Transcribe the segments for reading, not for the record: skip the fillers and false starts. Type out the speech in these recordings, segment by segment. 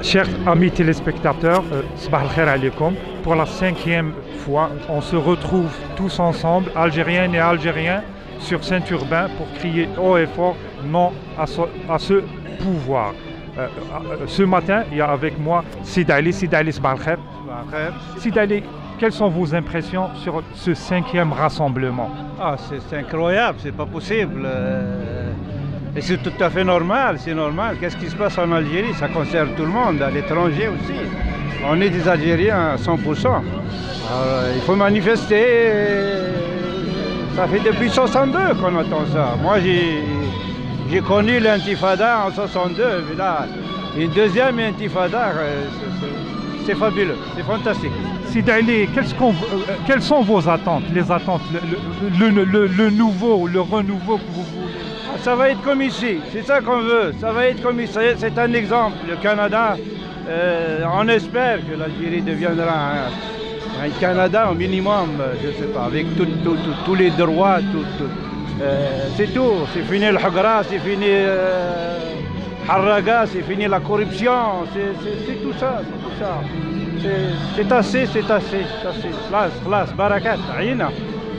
Chers amis téléspectateurs, Sabah al-Khair alaykoum. Pour la 5e fois, on se retrouve tous ensemble, Algériennes et Algériens, sur Saint-Urbain pour crier haut et fort non à ce pouvoir. Ce matin, il y a avec moi Sid Ali. Sid Ali, Sabah al-Khair. Sid Ali, quelles sont vos impressions sur ce 5e rassemblement? Ah, c'est incroyable, c'est pas possible. Et c'est tout à fait normal, c'est normal. Qu'est-ce qui se passe en Algérie? Ça concerne tout le monde, à l'étranger aussi. On est des Algériens à 100%. Alors, il faut manifester. Ça fait depuis 62 qu'on attend ça. Moi, j'ai connu l'intifada en 62, mais là, une deuxième intifada, c'est fabuleux, c'est fantastique. Sid Ali, quelles sont vos attentes, les attentes, le nouveau, le renouveau que vous voulez? Ça va être comme ici, c'est ça qu'on veut, ça va être comme ici, c'est un exemple. Le Canada, on espère que l'Algérie deviendra un Canada au minimum, je ne sais pas, avec tous les droits, c'est tout, c'est fini le Hagra, c'est fini Harraga, c'est fini la corruption, c'est tout ça, c'est assez, c'est assez. خلاص بركات عينا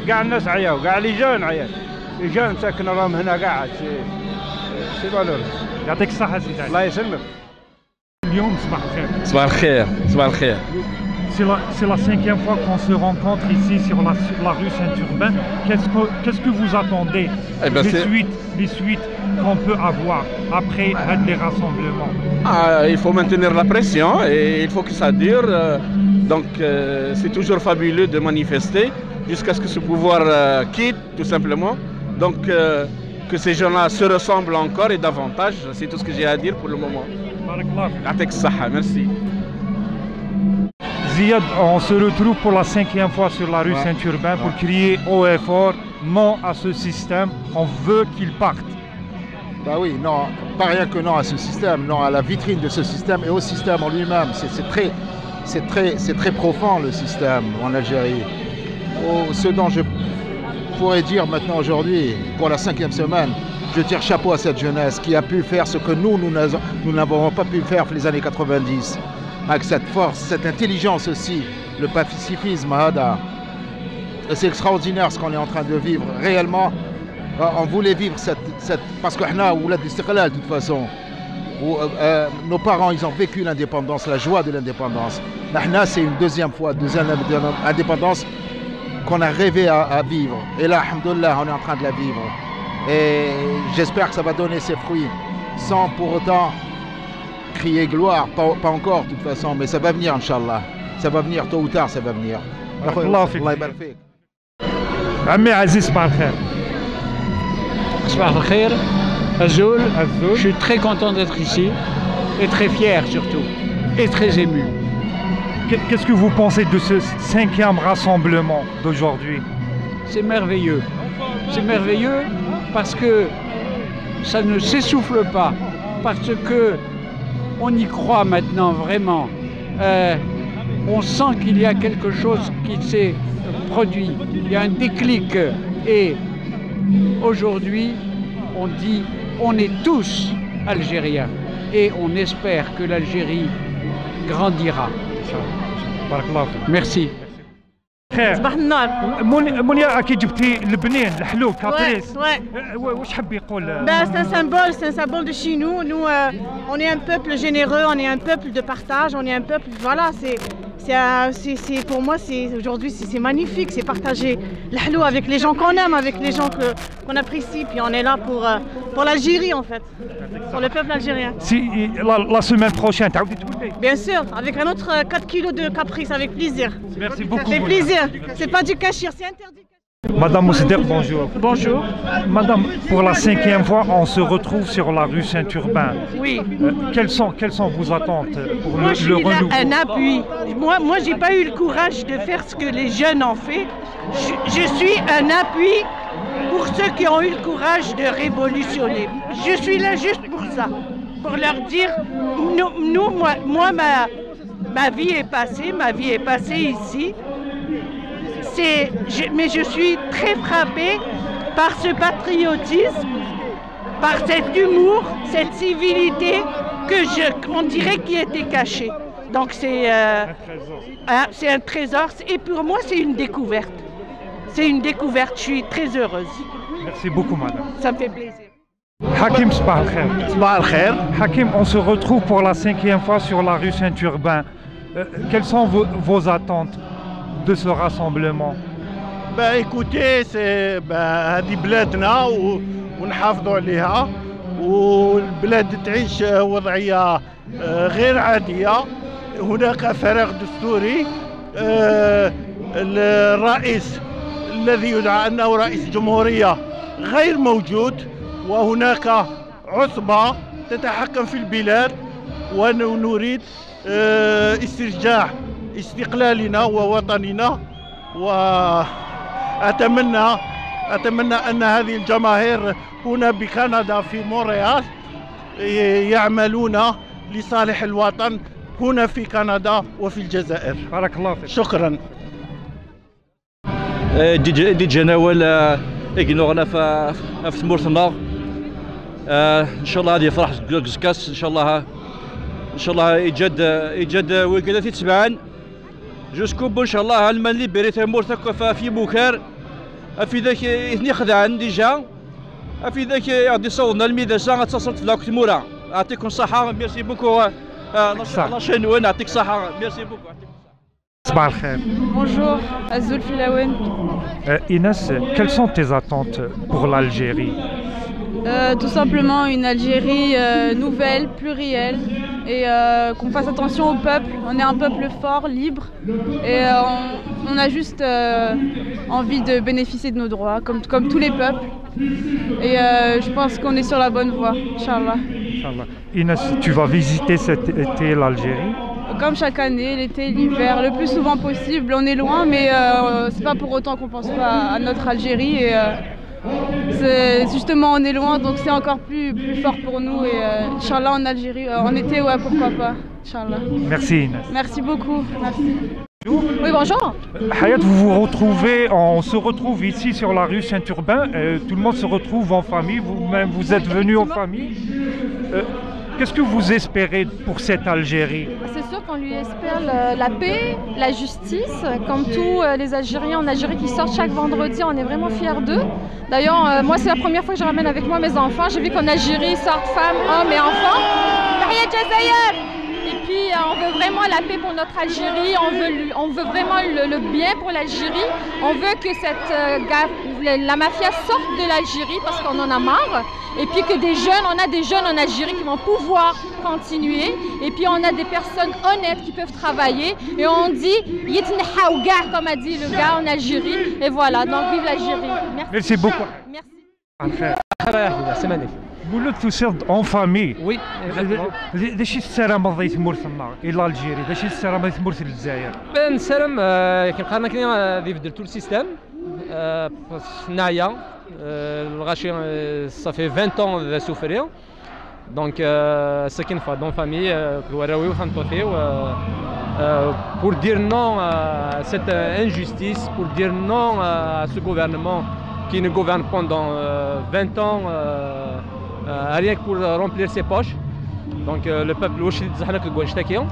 كاع الناس عياو كاع لي جون عياو لي جون ساكن راهم هنا قاعد سي فالور يعطيك الصحة سيدي علي. الله يسلمك. اليوم صباح الخير. صباح الخير صباح الخير. C'est la 5e fois qu'on se rencontre ici sur la rue Saint-Urbain. Qu'est-ce que vous attendez les suites qu'on peut avoir après les rassemblements? Il faut maintenir la pression et il faut que ça dure. Donc c'est toujours fabuleux de manifester jusqu'à ce que ce pouvoir quitte tout simplement. Donc que ces gens-là se ressemblent encore et davantage. C'est tout ce que j'ai à dire pour le moment. Merci. Ziad, on se retrouve pour la 5e fois sur la rue Saint-Urbain pour crier haut et fort non à ce système. On veut qu'il parte. Bah oui, non, pas rien que non à ce système, non à la vitrine de ce système et au système en lui-même. C'est très profond le système en Algérie. Ce dont je pourrais dire maintenant aujourd'hui, pour la 5e semaine, je tire chapeau à cette jeunesse qui a pu faire ce que nous n'avons pas pu faire les années 90. Avec cette force, cette intelligence aussi, le pacifisme, c'est extraordinaire ce qu'on est en train de vivre. Réellement, on voulait vivre parce que nous, de toute façon, nos parents, ils ont vécu l'indépendance, la joie de l'indépendance. C'est une deuxième indépendance qu'on a rêvé à vivre. Et là, alhamdoulilah, on est en train de la vivre. Et j'espère que ça va donner ses fruits, sans pour autant crier gloire, pas encore de toute façon, mais ça va venir, Inch'Allah. Ça va venir tôt ou tard, ça va venir. Ami Aziz, Sabah al-Khair. Sabah al-Khair, Azoul. Je suis très content d'être ici et très fier surtout et très ému. Qu'est-ce que vous pensez de ce 5e rassemblement d'aujourd'hui? C'est merveilleux. C'est merveilleux parce que ça ne s'essouffle pas, parce que on y croit maintenant vraiment. On sent qu'il y a quelque chose qui s'est produit. Il y a un déclic. Et aujourd'hui, on dit on est tous Algériens. Et on espère que l'Algérie grandira. Merci. صباح النار. منيا اكيد جبتي البنين الحلو كابريس. واش حب يقول؟ C'est un symbole de chez nous. Nous, on est un peuple généreux, on est un peuple de partage, on est un peuple. Voilà, pour moi, aujourd'hui, c'est magnifique, c'est partager l'hlou avec les gens qu'on aime, avec les gens qu'on apprécie. Puis on est là pour l'Algérie en fait, pour le peuple algérien. Si la semaine prochaine, bien sûr, avec un autre 4 kilos de caprice, avec plaisir. Merci beaucoup. Avec plaisir. C'est pas du cachir, c'est interdit. Madame Mousder, bonjour. Bonjour. Madame, pour la 5e fois, on se retrouve sur la rue Saint-Urbain. Oui. Quelles sont vos attentes pour le renouveau? Un appui. Moi, j'ai pas eu le courage de faire ce que les jeunes ont fait. Je suis un appui pour ceux qui ont eu le courage de révolutionner. Je suis là juste pour ça, pour leur dire, ma vie est passée ici. Mais je suis très frappée par ce patriotisme, par cet humour, cette civilité on dirait qui était caché. Donc c'est un trésor et pour moi c'est une découverte. C'est une découverte, je suis très heureuse. Merci beaucoup, madame. Ça me fait plaisir. Hakim, Sabah al-Khair. Sabah al-Khair. Hakim, on se retrouve pour la 5e fois sur la rue Saint-Urbain. Quelles sont vos attentes de ce rassemblement? écoutez, c'est هذه بلادنا ونحافظوا عليها والبلاد تعيش وضعية غير عادية. هناك فراغ دستوري. الرئيس الذي يدعى أنه رئيس جمهورية غير موجود، وهناك عصبة تتحكم في البلاد، ونريد استرجاع استقلالنا ووطننا. وأتمنى أن هذه الجماهير هنا بكندا في مونريال يعملون لصالح الوطن هنا في كندا وفي الجزائر. بارك الله فيك. شكرا. دي جناول يقنوغنا في تمورتنا. ان شاء الله هذه فرح زكاس ان شاء الله يجد وكذا في تسبعان جوسكو ان شاء الله المان لي بريت مورتك في بوكار في ذاك اثني خدعان ديجا في ذاك غادي صوتنا الميداسا اتصلت لك تمورا. يعطيكم الصحه. ميرسي بوكو الله شنوان. يعطيك الصحه. ميرسي بوكو. Sabah al-Khair. Bonjour, Azoul Filaouen. Inès, quelles sont tes attentes pour l'Algérie? Tout simplement une Algérie nouvelle, plurielle et qu'on fasse attention au peuple. On est un peuple fort, libre et on a juste envie de bénéficier de nos droits comme tous les peuples. Et je pense qu'on est sur la bonne voie, Inch'Allah. Inès, tu vas visiter cet été l'Algérie? Comme chaque année, l'été, l'hiver, le plus souvent possible. On est loin, mais c'est pas pour autant qu'on pense pas à notre Algérie. Et justement, on est loin, donc c'est encore plus fort pour nous. Et Inch'Allah en Algérie, en été, ouais, pourquoi pas. Inch'Allah. Merci Inès. Merci beaucoup. Merci. Oui, bonjour. Hayat, on se retrouve ici sur la rue Saint-Urbain. Tout le monde se retrouve en famille. Vous-même, vous êtes venus en famille. Qu'est-ce que vous espérez pour cette Algérie? C'est sûr qu'on lui espère la paix, la justice, comme tous les Algériens en Algérie qui sortent chaque vendredi, on est vraiment fiers d'eux. D'ailleurs, moi c'est la première fois que je ramène avec moi mes enfants. J'ai vu qu'en Algérie sortent femmes, hommes et enfants. Et puis on veut vraiment la paix pour notre Algérie, on veut vraiment le bien pour l'Algérie. On veut que la mafia sorte de l'Algérie parce qu'on en a marre. Et puis que on a des jeunes en Algérie qui vont pouvoir continuer. Et puis on a des personnes honnêtes qui peuvent travailler. Et on dit Yitnhaouga, comme a dit le gars en Algérie. Et voilà, donc vive l'Algérie. Merci beaucoup. Merci. C'est magnifique. ولد تسرد اون فامي. وي داش السلام اللي يتمرس النار الى الجيري داش السلام اللي يتمرس للجزائر. السلام كنقارن كاين في بدل تو السيستم نايا الغاشي صافي 20 ans de souffrir donc ساكن في دون فامي كواراوي وفانتوثي pour dire non à cette injustice, pour dire non à ce gouvernement qui ne gouverne pendant 20 ans rien que pour remplir ses poches. Donc le peuple واش يتزحنا كنقول نشتكيو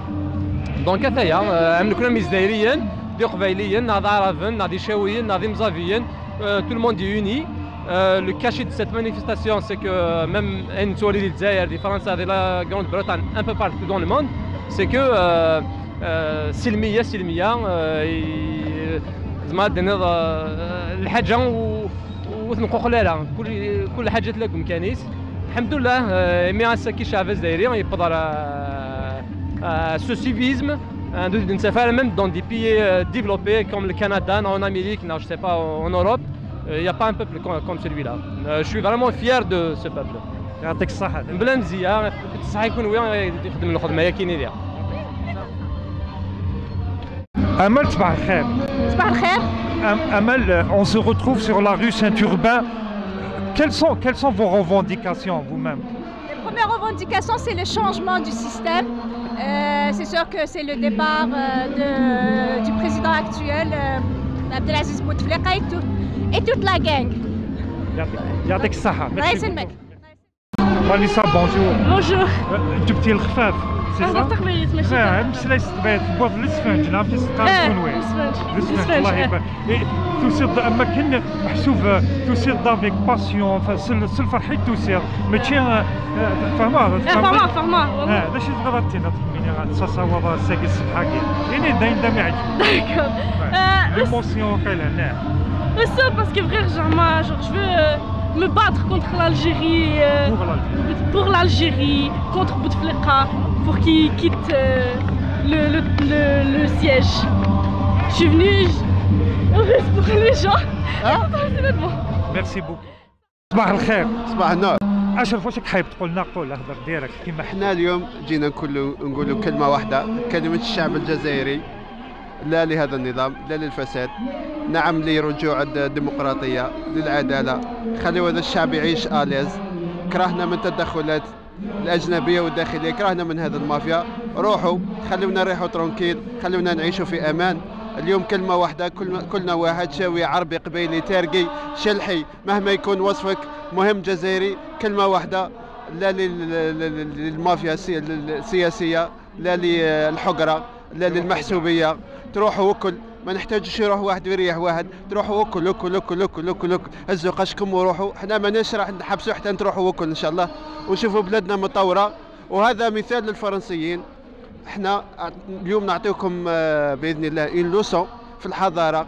دونك هذايا عملوا كلهم مزدايريين دي قبايليين ناضي عربين ناضي شاويين ناضي مزافيين tout le monde est uni. Le cachet de cette manifestation, c'est que même en الجزائر دي فرنسا دي لا Grande-Bretagne un peu partout dans le monde, c'est que سلميه زعما دينا الحاجه وتنقوا خلاله كل حاجه تلاقوا كنيس. الحمد لله mais ساكي الشعب الجزائري يقدر ce civisme de faire même dans des pays développés comme le Canada, en Amérique, non, je sais pas, en Europe, il n'y a pas un peuple comme celui-là. Je suis vraiment fier de ce peuple. يعطيك الصحة. بلا مزيان الصحة يكون وين يخدم الخدمة هي كاين يدير. Amal, صباح الخير. صباح الخير. Amal, on se retrouve sur la rue Saint-Urbain. Quelles sont vos revendications vous-même? La première revendication, c'est le changement du système. C'est sûr que c'est le départ du président actuel, Abdelaziz Bouteflika et toute la gang. يعطيك الصحة. Merci. Vanessa, bonjour. Bonjour. جبتي الخفاف سي صا؟ تقليد ماشي مسلايس طبيعة البوض الاسفنج نعم في سقال كونوي الاسفنج الله يبارك توصل اما كان محسوب توصل افيك باسيون الفرحي توصل ماشي فهمها فهمها والله باش تغلطتي نطميني صاصا وضع ساقي الصباح يعني داين دام يعجبك l'émotion qu'elle a là. C'est ça parce que vrai genre moi genre je veux me battre contre l'Algérie pour l'Algérie contre Bouteflika pour qu'il quitte le siège. Je suis venue pour les gens. Merci beaucoup. صباح الخير. صباح النور. اشرف واش حابب تقول لنا قول الهضر ديالك كيما حنا اليوم جينا نقولوا كلمه واحده كلمه الشعب الجزائري لا لهذا النظام لا للفساد نعم لرجوع الديمقراطيه للعداله خليوا هذا الشعب يعيش آليز كرهنا من التدخلات الاجنبيه والداخليه كرهنا من هذا المافيا روحوا خلونا نريحوا ترونكيل خلونا نعيشوا في امان اليوم كلمه واحده كلنا واحد شاوي عربي قبيلي تارقي شلحي مهما يكون وصفك مهم جزائري كلمه واحده لا للمافيا السياسيه لا للحقره لا للمحسوبيه تروحوا وكل ما نحتاجش يروح واحد ويريح واحد تروحوا وكل وكل وكل وكل وكل وكل هزوا قشكم وروحوا حنا ما نشرح نحبسوا حتى تروحوا وكل ان شاء الله ونشوفوا بلادنا مطوره وهذا مثال للفرنسيين احنا اليوم نعطيكم باذن الله اون لوسون في الحضاره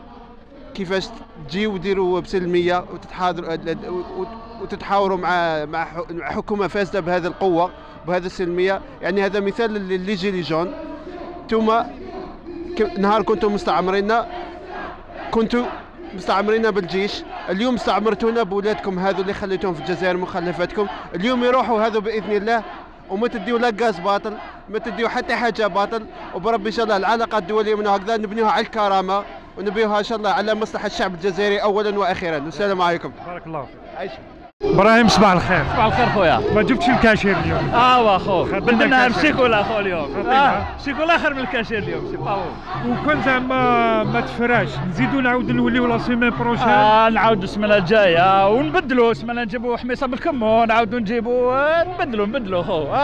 كيفاش تجيو وديروا بسلميه وتتحاوروا مع حكومه فاسده بهذه القوه بهذه السلميه يعني هذا مثال للي جيلي جون انتم نهار كنتم مستعمرين بالجيش اليوم استعمرتونا بولادكم هذو اللي خليتوهم في الجزائر مخلفاتكم اليوم يروحوا هذو باذن الله وما تديو لا غاز باطل ما تديو حتى حاجه باطل وبربي ان شاء الله العلاقات الدوليه من هكذا نبنيوها على الكرامه ونبنيوها ان شاء الله على مصلحه الشعب الجزائري اولا واخيرا والسلام عليكم بارك الله فيك ابراهيم صباح الخير. صباح الخير خويا. ما جبتش الكاشير اليوم. واخو بدنا الشيكولا خو اليوم. الشيكولا خير من الكاشير اليوم سي با وكون زعما ما تفراش نزيدو نعاودو نوليو لا سيمين بروشين. نعاودو السمانه الجايه ونبدلوا السمانه نجيبوا حميصه بالكمون نعاودو نجيبوا نبدلوا خو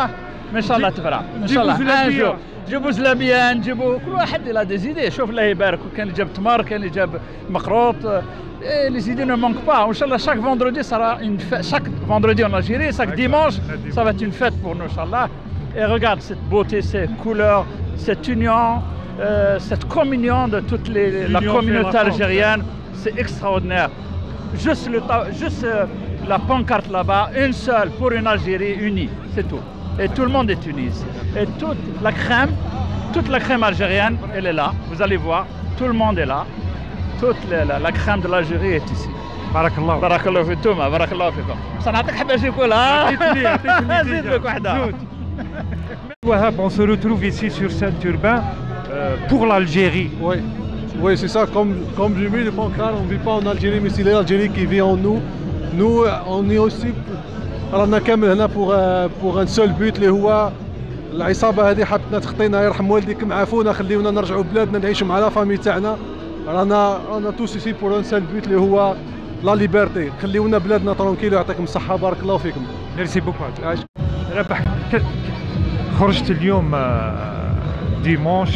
ان شاء الله تفرح ان شاء الله. نجيبوا زلابيه نجيبوا كل واحد لا دي زيدي شوف الله يبارك كان اللي جاب تمر كان اللي جاب مقروط les idées ne manquent pas. Inch'Allah, chaque vendredi sera une fête. Chaque vendredi en Algérie, chaque dimanche, ça va être une fête pour nous, Inch'Allah. Et regarde cette beauté, ces couleurs, cette union, cette communion de toute la communauté algérienne. C'est extraordinaire. Juste la pancarte là-bas, une seule pour une Algérie unie, c'est tout. Et tout le monde est uni ici. Et toute la crème algérienne, elle est là. Vous allez voir, tout le monde est là. toute la crème de l'Algérie est ici. بارك الله. بارك الله فيكم بارك الله فيكم. سنعطيك حبة شوكولا. زيد لك واحدة. Wahab, on se retrouve ici sur Saint-Urbain pour l'Algérie. Oui, c'est ça. Comme j'ai mis le pancart, on ne vit pas en Algérie, mais c'est l'Algérie qui vit en nous. Nous, on est aussi. رانا كامل هنا pour un seul but اللي هو العصابة هذه حبتنا تخطينا يرحم والديكم عافونا خليونا نرجعوا بلادنا نعيشوا مع لا فامي تاعنا. رانا توس ici pour un seul but اللي هو لا ليبرتي خليونا بلادنا ترونكيل ويعطيكم الصحة بارك الله فيكم. ميرسي بوكو. ربح خرجت اليوم ديمانش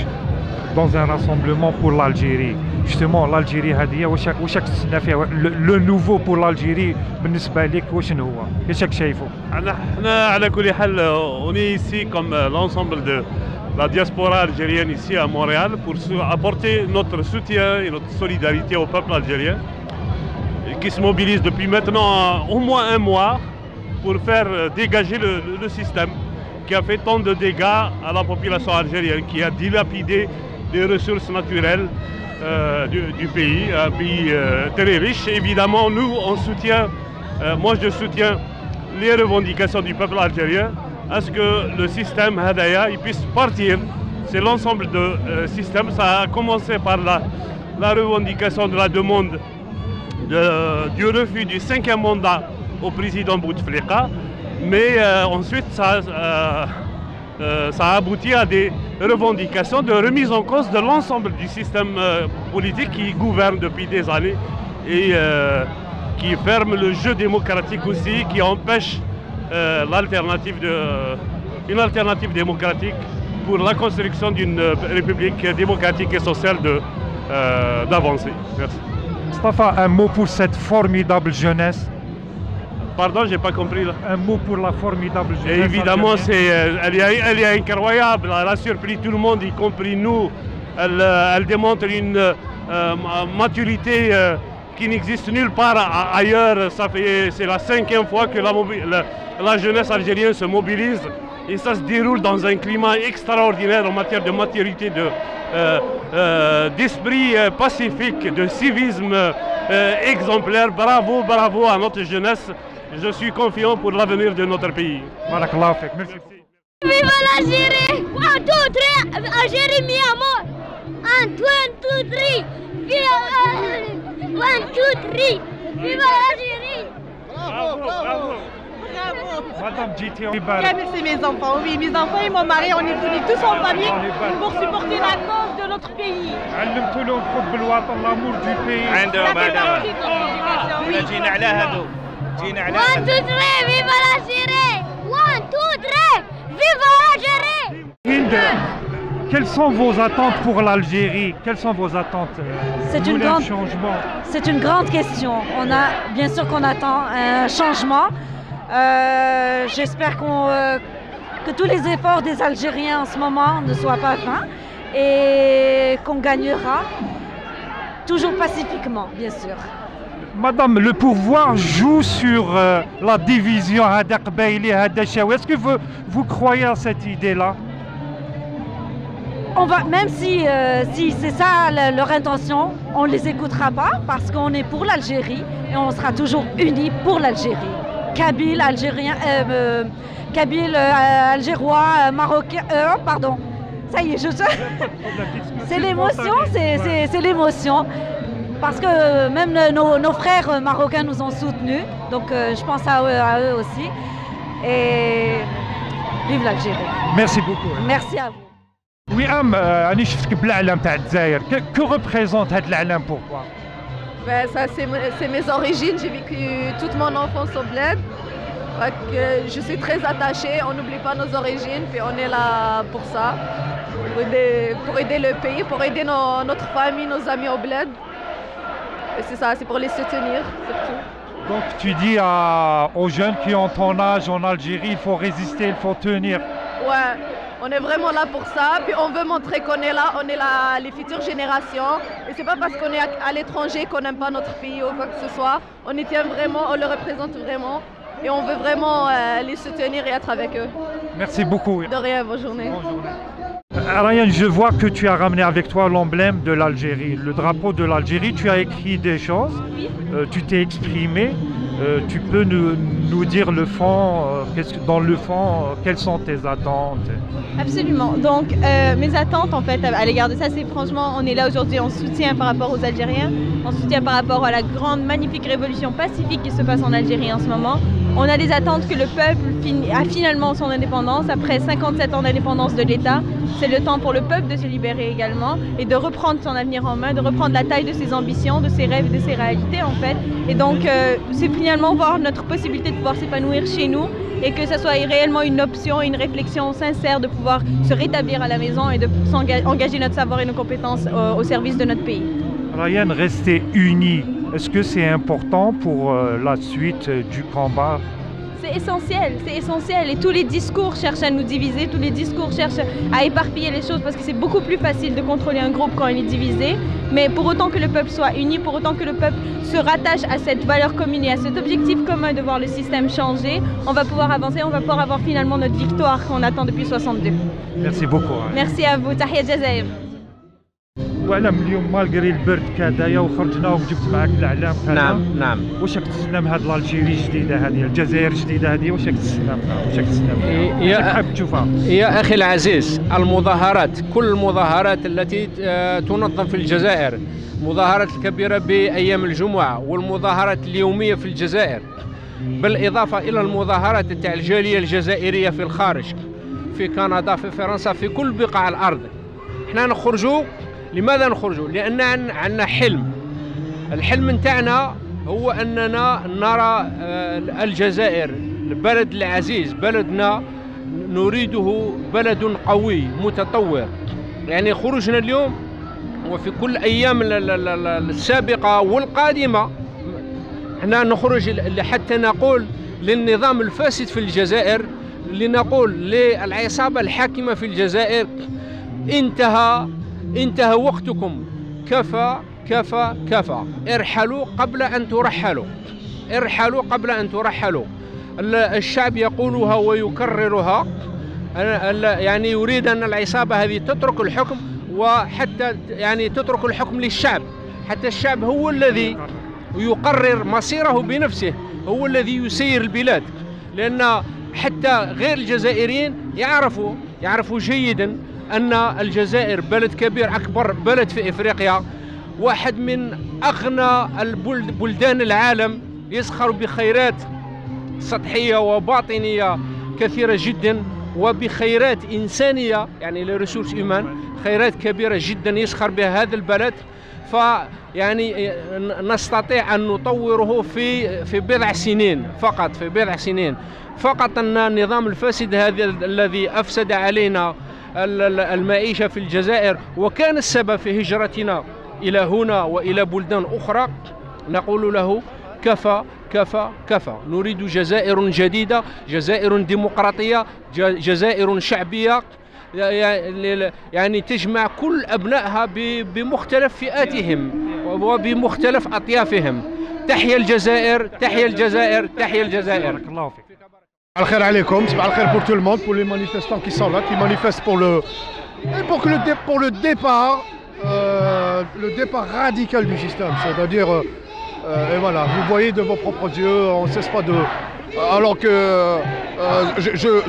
dans un rassemblement pour l'Algérie. Justement l'Algérie هذه واش تستنى فيها لو نوفو pour l'Algérie بالنسبة لك وشنو هو؟ كيفاش شايفه؟ احنا على كل حال on est ici comme l'ensemble de la diaspora algérienne ici à Montréal pour apporter notre soutien et notre solidarité au peuple algérien qui se mobilise depuis maintenant au moins un mois pour faire dégager le système qui a fait tant de dégâts à la population algérienne, qui a dilapidé des ressources naturelles du pays, un pays très riche. Évidemment, nous, on soutient, moi je soutiens les revendications du peuple algérien à ce que le système Hadaya il puisse partir. C'est l'ensemble du système. Ça a commencé par la revendication de la demande du refus du 5e mandat au président Bouteflika. Mais ensuite, ça a abouti à des revendications de remise en cause de l'ensemble du système politique qui gouverne depuis des années et qui ferme le jeu démocratique aussi, qui empêche une alternative démocratique pour la construction d'une république démocratique et sociale d'avancer. Merci. Mustafa, un mot pour cette formidable jeunesse. Pardon, j'ai pas compris là. Un mot pour la formidable jeunesse. Et évidemment, elle est incroyable, elle a surpris tout le monde, y compris nous. Elle démontre une maturité qui n'existe nulle part ailleurs. C'est la 5e fois que la jeunesse algérienne se mobilise et ça se déroule dans un climat extraordinaire en matière de maturité, d'esprit pacifique, de civisme exemplaire. Bravo, bravo à notre jeunesse. Je suis confiant pour l'avenir de notre pays. Merci. Viva l'Algérie! 1, 2, 3, Algérie, mi amor! 1, 2, 3, viva 1, 2, 3, viva l'Algérie! Bravo, bravo! Madame Djiti, c'est mes enfants, oui, mes enfants et mon mari, on est venus tous en famille pour supporter la cause de notre pays. علمتوا حب الوطن l'amour du pays. Ça fait partie de notre éducation, oui. جينا على هذو. 1, 2, 3, viva l'Algérie! 1, 2, 3, viva l'Algérie! Hind, quelles sont vos attentes pour l'Algérie? Quelles sont vos attentes? C'est une grande question. Bien sûr qu'on attend un changement. J'espère que tous les efforts des Algériens en ce moment ne soient pas vains et qu'on gagnera toujours pacifiquement, bien sûr. Madame, le pouvoir joue sur la division. Est-ce que vous croyez à cette idée-là? Même si c'est ça leur intention, on ne les écoutera pas parce qu'on est pour l'Algérie et on sera toujours unis pour l'Algérie. Kabyle, Algérien, Kabyle, Algérois, Marocain, pardon. Ça y est, c'est l'émotion, c'est l'émotion. Parce que même nos frères marocains nous ont soutenus, donc je pense à eux aussi. Et vive l'Algérie. Merci beaucoup. Merci à vous. Oui, أنا شفتك بالعلم تاع الجزائر. Que représente هذا العلم pour toi? Ça c'est mes origines, j'ai vécu toute mon enfance au bled. Je suis très attachée, on n'oublie pas nos origines, puis on est là pour ça, pour aider le pays, pour aider notre famille, nos amis au bled. Et c'est ça, c'est pour les soutenir surtout. Donc tu dis aux jeunes qui ont ton âge en Algérie, il faut résister, il faut tenir. Ouais, on est vraiment là pour ça, puis on veut montrer qu'on est là, on est là, les futures générations. Et c'est pas parce qu'on est à l'étranger qu'on n'aime pas notre pays ou quoi que ce soit. On y tient vraiment, on le représente vraiment. Et on veut vraiment les soutenir et être avec eux. Merci beaucoup. De rien, bonne journée. Bonne journée. Ryan, je vois que tu as ramené avec toi l'emblème de l'Algérie, le drapeau de l'Algérie. Tu as écrit des choses, tu t'es exprimé. Tu peux nous dire le fond, dans le fond, quelles sont tes attentes? Absolument. Donc mes attentes en fait à l'égard de ça, c'est franchement, on est là aujourd'hui en soutien par rapport aux Algériens, en soutien par rapport à la grande, magnifique révolution pacifique qui se passe en Algérie en ce moment. On a des attentes que le peuple a finalement son indépendance après 57 ans d'indépendance de l'État. C'est le temps pour le peuple de se libérer également et de reprendre son avenir en main, de reprendre la taille de ses ambitions, de ses rêves et de ses réalités en fait. Et donc c'est finalement voir notre possibilité de pouvoir s'épanouir chez nous et que ça soit réellement une option, une réflexion sincère de pouvoir se rétablir à la maison et de engager notre savoir et nos compétences au service de notre pays. Ryan, rester unis, est-ce que c'est important pour la suite du combat? C'est essentiel et tous les discours cherchent à nous diviser, tous les discours cherchent à éparpiller les choses parce que c'est beaucoup plus facile de contrôler un groupe quand il est divisé. Mais pour autant que le peuple soit uni, pour autant que le peuple se rattache à cette valeur commune et à cet objectif commun de voir le système changer, on va pouvoir avancer, on va pouvoir avoir finalement notre victoire qu'on attend depuis 62. Merci beaucoup. Merci à vous, Tahia Jazair. واعلم اليوم مالغري البرد كذايا وخرجنا وجبت معك الاعلام. نعم. واش راك تسنى من هذه الجزائر الجديده هذه، الجزائر الجديده هذه، واش راك تسنى منها؟ واش راك تسنى منها؟ واش حاب تشوفها؟ يا اخي العزيز، المظاهرات، كل المظاهرات التي تنظم في الجزائر، مظاهرات الكبيره بايام الجمعه والمظاهرات اليوميه في الجزائر، بالاضافه الى المظاهرات تاع الجاليه الجزائريه في الخارج، في كندا، في فرنسا، في كل بقاع الارض. احنا نخرجوا. لماذا نخرجوا؟ لأن عندنا حلم. الحلم نتاعنا هو أننا نرى الجزائر البلد العزيز بلدنا نريده بلد قوي متطور. يعني خروجنا اليوم وفي كل أيام السابقة والقادمة احنا نخرج حتى نقول للنظام الفاسد في الجزائر، لنقول للعصابة الحاكمة في الجزائر انتهى وقتكم، كفى كفى كفى، ارحلوا قبل أن ترحلوا، ارحلوا قبل أن ترحلوا. الشعب يقولها ويكررها، يعني يريد أن العصابة هذه تترك الحكم، وحتى يعني تترك الحكم للشعب، حتى الشعب هو الذي يقرر مصيره بنفسه، هو الذي يسير البلاد. لأن حتى غير الجزائريين يعرفوا جيدا أن الجزائر بلد كبير، أكبر بلد في إفريقيا، واحد من أغنى بلدان العالم، يزخر بخيرات سطحية وباطنية كثيرة جدا، وبخيرات إنسانية يعني لريسورس هيومان، خيرات كبيرة جدا يزخر بها هذا البلد. فيعني نستطيع أن نطوره في بضع سنين فقط، في بضع سنين فقط. أن النظام الفاسد هذا الذي أفسد علينا المعيشة في الجزائر وكان السبب في هجرتنا إلى هنا وإلى بلدان أخرى، نقول له كفى كفى كفى. نريد جزائر جديدة، جزائر ديمقراطية، جزائر شعبية، يعني تجمع كل أبنائها بمختلف فئاتهم وبمختلف أطيافهم. تحيا الجزائر، تحيا الجزائر، تحيا الجزائر. بارك الله فيك. Al-Khair alaykoum, c'est Al-Khair pour tout le monde, pour les manifestants qui sont là, qui manifestent pour le départ radical du système. C'est-à-dire, et voilà, vous voyez de vos propres yeux, on ne cesse pas de... Alors que,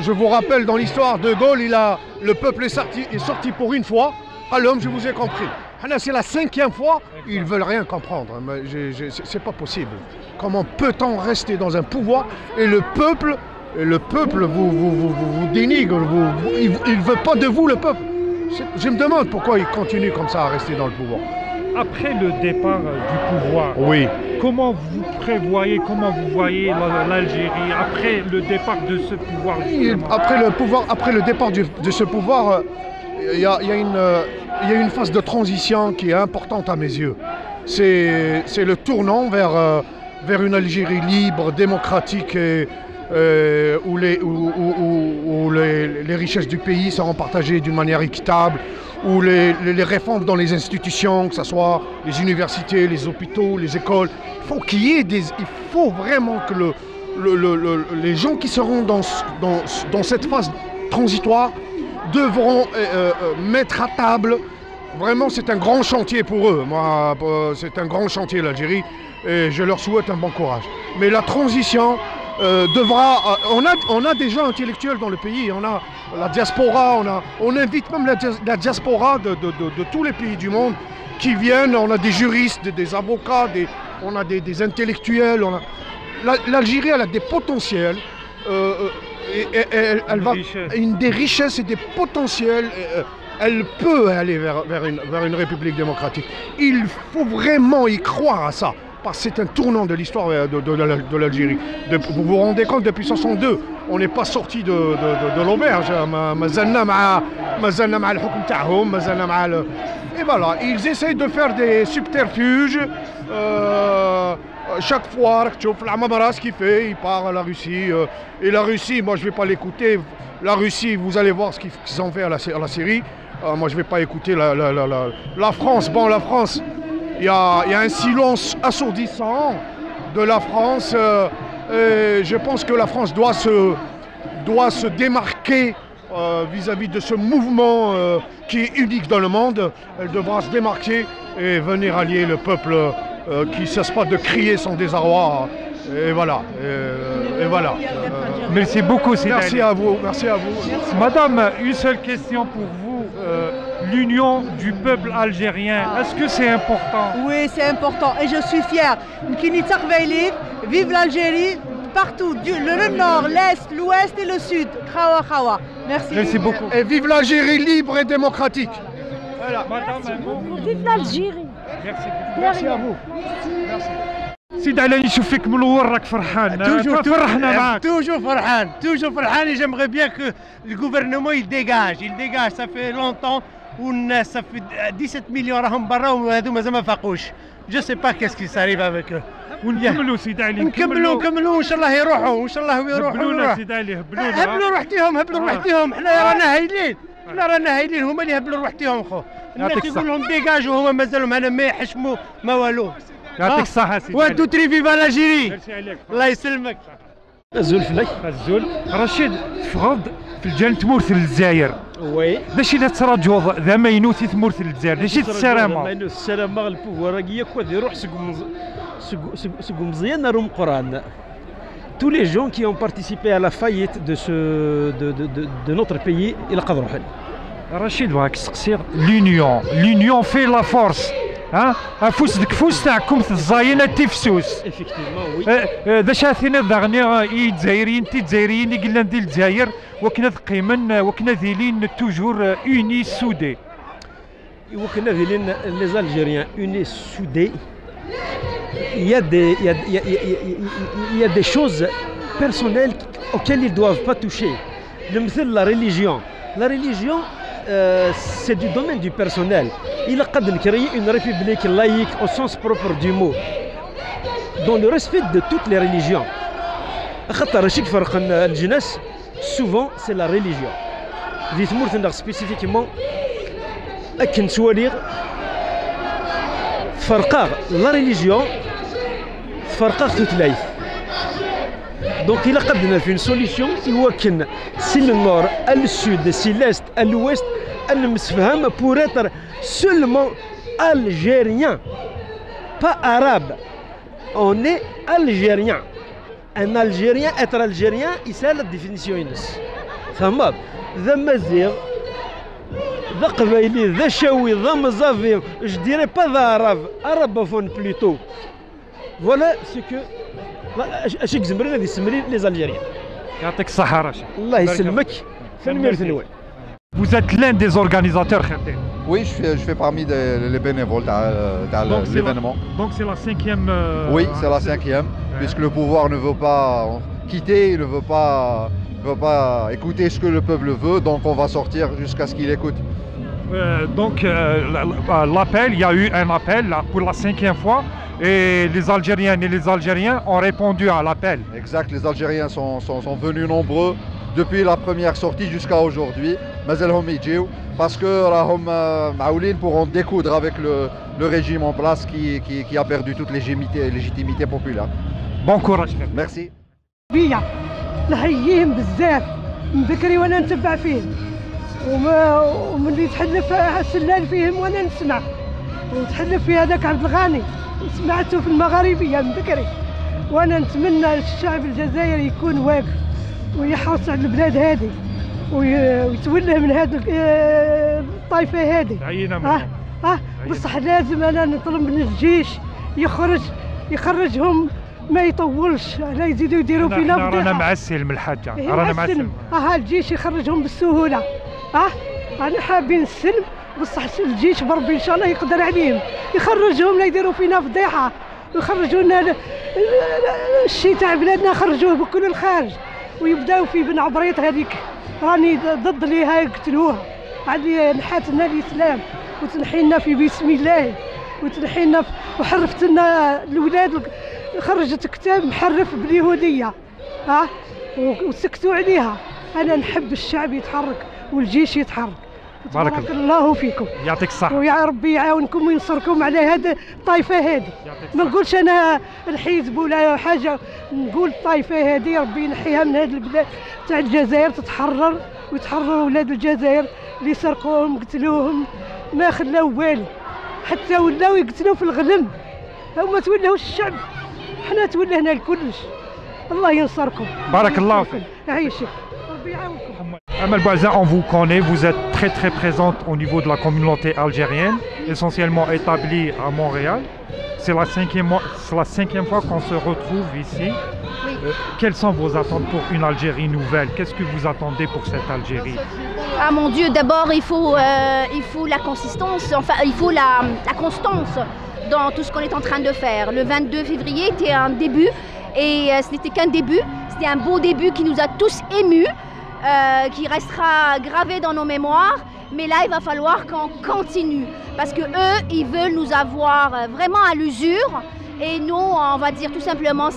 je vous rappelle, dans l'histoire, De Gaulle, le peuple est sorti pour une fois, à l'homme, je vous ai compris. C'est la 5e fois, ils ne veulent rien comprendre. C'est pas possible. Comment peut-on rester dans un pouvoir et le peuple vous dénigre, il ne veut pas de vous, le peuple. Je me demande pourquoi il continue comme ça à rester dans le pouvoir. Après le départ du pouvoir, oui. Comment vous voyez l'Algérie après le départ de ce pouvoir? Après le départ de ce pouvoir, il y a une phase de transition qui est importante à mes yeux. C'est le tournant vers une Algérie libre, démocratique et où les richesses du pays seront partagées d'une manière équitable, où les réformes dans les institutions, que ce soit les universités, les hôpitaux, les écoles, il faut vraiment que les gens qui seront dans cette phase transitoire devront mettre à table. Vraiment, c'est un grand chantier pour eux. Moi, c'est un grand chantier l'Algérie et je leur souhaite un bon courage. Mais la transition on a des gens intellectuels dans le pays, on a la diaspora, on invite même la diaspora de tous les pays du monde qui viennent, on a des juristes, des avocats, on a des intellectuels. L'Algérie, elle a des potentiels, des richesses et des potentiels. Elle peut aller vers une république démocratique. Il faut vraiment y croire à ça. Parce que c'est un tournant de l'histoire de l'Algérie. Vous vous rendez compte, depuis 1962, on n'est pas sorti de l'auberge. Et voilà, ils essayent de faire des subterfuges. Chaque fois, ce qu'il fait, il part à la Russie. Et la Russie, moi je ne vais pas l'écouter. La Russie, vous allez voir ce qu'ils ont fait à la Syrie. Moi je ne vais pas écouter la France. Bon, la France... Il y a un silence assourdissant de la France. Je pense que la France doit se démarquer vis-à-vis de ce mouvement qui est unique dans le monde. Elle devra se démarquer et venir allier le peuple qui ne cesse pas de crier son désarroi. Et voilà. Merci beaucoup. Merci à vous. Merci à vous. Madame, une seule question pour vous. L'union du peuple algérien, est-ce que c'est important? Oui, c'est important et je suis fière. Vive l'Algérie, partout, le nord, l'est, l'ouest et le sud. Khawa Khawa. Merci. Merci beaucoup. Et vive l'Algérie libre et démocratique. Voilà. Vive l'Algérie. Merci. Merci à vous. Merci. سيد علي نشوفك من الور راك فرحان. فرحنا معاك. توجور فرحان et j'aimerais bien que le gouvernement il dégage, ça fait longtemps والناس ça fait 17 millions راهم برا وهذو مازال ما فاقوش. Je sais pas qu'est-ce qui s'arrive avec eux. ونكملوا سيد علي نكملوا وان شاء الله يروحوا وان شاء الله يروحوا. هبلونا سيد علي هبلونا. هبلوا روحتيهم حنا رانا هايلين هما اللي هبلوا روحتيهم خو. الناس يقول لهم ديجاجوا هما مازالهم هنا ما يحشموا ما والو. يعطيك الصحة سيدي. وان تو تري فيفا لاجيري. الله يسلمك. الزول فلك. الزول رشيد تفرض في الجنة تمورثل الجزائر. وي. داش إلا تراجوض ذا ما ينوثي تمورثل الجزائر، داش السلامة. ما ينوث السلامة البوفوار راكي كوا يروح سقو مزيان روم قران. Tous les gens qui ont participé à la faillite de notre pays, ils ont قدروا حل. رشيد بغاك تسقسي l'union fait la force. فوس ديك فوس تاعكم الزاينه تيفسوس. Effectivement oui. داش هاثينا داغني الجزائريين الجزائريين قلنا ندير الجزائر وكنا قيمن وكنا ذيلين توجور اوني سودي. وكنا ذيلين les Algériens unis soudés. Il y a des choses personnelles auxquelles ils ne doivent pas toucher. La religion. La religion, c'est du domaine du personnel. Il a créé une république laïque au sens propre du mot, dans le respect de toutes les religions. Souvent, c'est la religion. Spécifiquement, la religion, donc il a fait une solution si le nord, le sud, si l'est, l'ouest, pour être seulement algérien, pas arabe. On est algérien. Un algérien, être algérien, c'est la définition. فهمت؟ ذا مزيغ ذا قبايلي ذا شاوي ذا مزافي je dirais pas ذا arabophone plutôt. Voilà ce que اشيك زمرنا ذي السمرين les Algériens. يعطيك الصحة رشيد. الله يسلمك في المير ثنوي. Vous êtes l'un des organisateurs, Khaté. Oui, je fais parmi les bénévoles dans l'événement. Donc c'est la 5e. Oui, c'est la 5e, puisque le pouvoir ne veut pas quitter, il ne veut pas écouter ce que le peuple veut, donc on va sortir jusqu'à ce qu'il écoute. L'appel, il y a eu un appel là, pour la 5e fois, et les Algériennes et les Algériens ont répondu à l'appel. Exact, les Algériens sont venus nombreux depuis la première sortie jusqu'à aujourd'hui. Parce que Maoulin pourront découdre avec le régime en place qui a perdu toute légitimité populaire. Bon courage. Merci. نحييهم بزاف من بكري وانا نتبع فيهم وملي تحلف السلال فيهم وانا نسمع وتحلف في هذاك عبد الغني سمعته في المغاربيه من بكري وانا نتمنى الشعب الجزائري يكون واقف ويحرص على البلاد هذه ويتولى من هذه الطائفه هذه. بصح لازم انا نطلب من الجيش يخرجهم ما يطولش لا يزيدوا يديروا فينا فضيحه. رانا مع السلم الحاجه رانا مع السلم. الجيش يخرجهم بالسهوله. انا حابين السلم بصح الجيش بربي ان شاء الله يقدر عليهم يخرجهم لا يديروا فينا فضيحه ويخرجوا لنا الشيء تاع بلادنا يخرجوه بكل الخارج ويبداو في بن عبريط هذيك راني ضد ليها يقتلوها عادي نحات لنا الاسلام وتنحينا في بسم الله وتنحينا وحرفت لنا الولاد خرجت كتاب محرف باليهوديه وسكتوا عليها. انا نحب الشعب يتحرك والجيش يتحرك. بارك الله فيكم. يعطيك الصحة. ويا ربي يعاونكم وينصركم على هذه الطائفة هذه. ما نقولش أنا الحزب ولا حاجة، نقول الطائفة هذه ربي ينحيها من هذه البلاد تاع الجزائر تتحرر ويتحرروا ولاد الجزائر اللي سرقوهم قتلوهم ما خلاو والو حتى ولاو يقتلوا في الغنم. هما تولاوش الشعب، حنا تولهنا الكلش. الله ينصركم. بارك الله فيك. عايشك. ربي يعاونكم. Amel Bouaza, on vous connaît, vous êtes très présente au niveau de la communauté algérienne, essentiellement établie à Montréal. C'est la cinquième fois qu'on se retrouve ici. Oui. Quelles sont vos attentes pour une Algérie nouvelle? Qu'est-ce que vous attendez pour cette Algérie? Ah mon Dieu, d'abord il faut la consistance, enfin il faut la constance dans tout ce qu'on est en train de faire. Le 22 février était un début et ce n'était qu'un début. C'était un beau début qui nous a tous émus, qui restera gravé dans nos mémoires. Mais là, il va falloir qu'on continue parce que eux, ils veulent nous avoir vraiment à l'usure. Et nous, on va dire tout simplement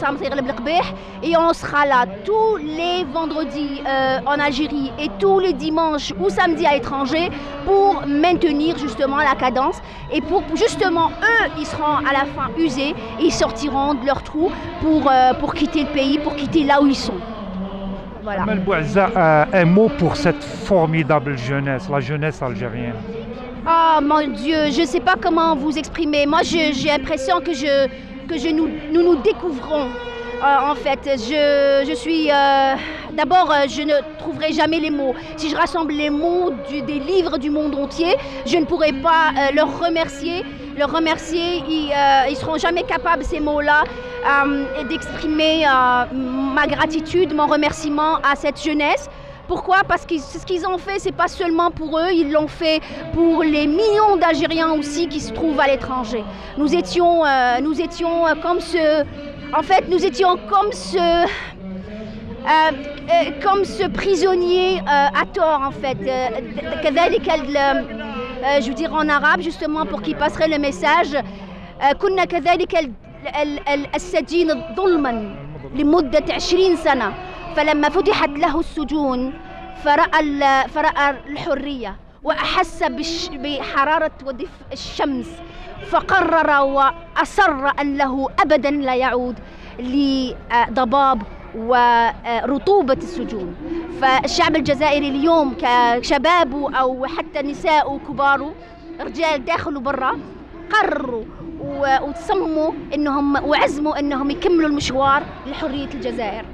et on sera là tous les vendredis en Algérie et tous les dimanches ou samedis à l'étranger pour maintenir justement la cadence et pour justement eux, ils seront à la fin usés et ils sortiront de leur trou pour quitter le pays, pour quitter là où ils sont. Voilà. Amel Bouazza, un mot pour cette formidable jeunesse, la jeunesse algérienne. Oh mon Dieu, je ne sais pas comment vous exprimer. Moi, j'ai l'impression que nous découvrons. En fait, je suis... D'abord, je ne trouverai jamais les mots. Si je rassemble les mots des livres du monde entier, je ne pourrai pas leur remercier. Ils ne seront jamais capables, ces mots-là, d'exprimer ma gratitude, mon remerciement à cette jeunesse. Pourquoi? Parce que ce qu'ils ont fait, c'est pas seulement pour eux, ils l'ont fait pour les millions d'Algériens aussi qui se trouvent à l'étranger. Nous étions comme ce... En fait, nous étions comme ce prisonnier à tort, en fait. Je veux dire en arabe, justement, pour qu'il passerait le message. كنا كذلك السجين ظلما لمدة 20 سنة. فلما فتحت له السجون فرأى الحرية وأحس بحرارة ودفء الشمس فقرر وأصر أن له أبدا لا يعود لضباب ورطوبة السجون. فالشعب الجزائري اليوم كشبابه أو حتى نساء وكباره رجال داخل وبرا قرروا وتصمموا انهم وعزموا انهم يكملوا المشوار لحرية الجزائر.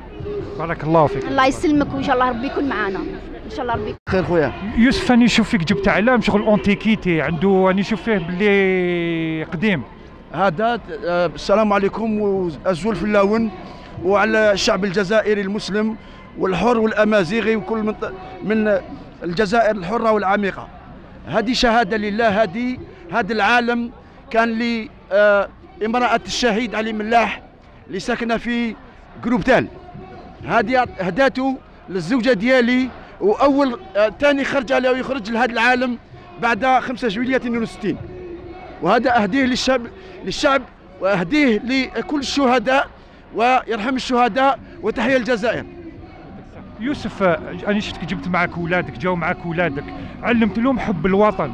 بارك الله فيك. الله يسلمك وان شاء الله ربي يكون معنا. ان شاء الله ربي. خير خويا. يوسف راني نشوف فيك جبت علام شغل اونتيكيتي عنده راني نشوف فيه بلي قديم. هذا السلام عليكم والزول في اللون وعلى الشعب الجزائري المسلم والحر والامازيغي وكل من الجزائر الحرة والعميقة. هذه شهادة لله. هذا العالم كان لي امرأة الشهيد علي ملاح اللي ساكنة في جروب تال. هذه هداته للزوجة ديالي وأول ثاني خرج له يخرج لهذا العالم بعد 5 جويلية 62. وهذا أهديه للشعب وأهديه لكل الشهداء ويرحم الشهداء وتحيا الجزائر. يوسف أنا شفتك جبت معك أولادك، جاوا معك أولادك، علمت لهم حب الوطن.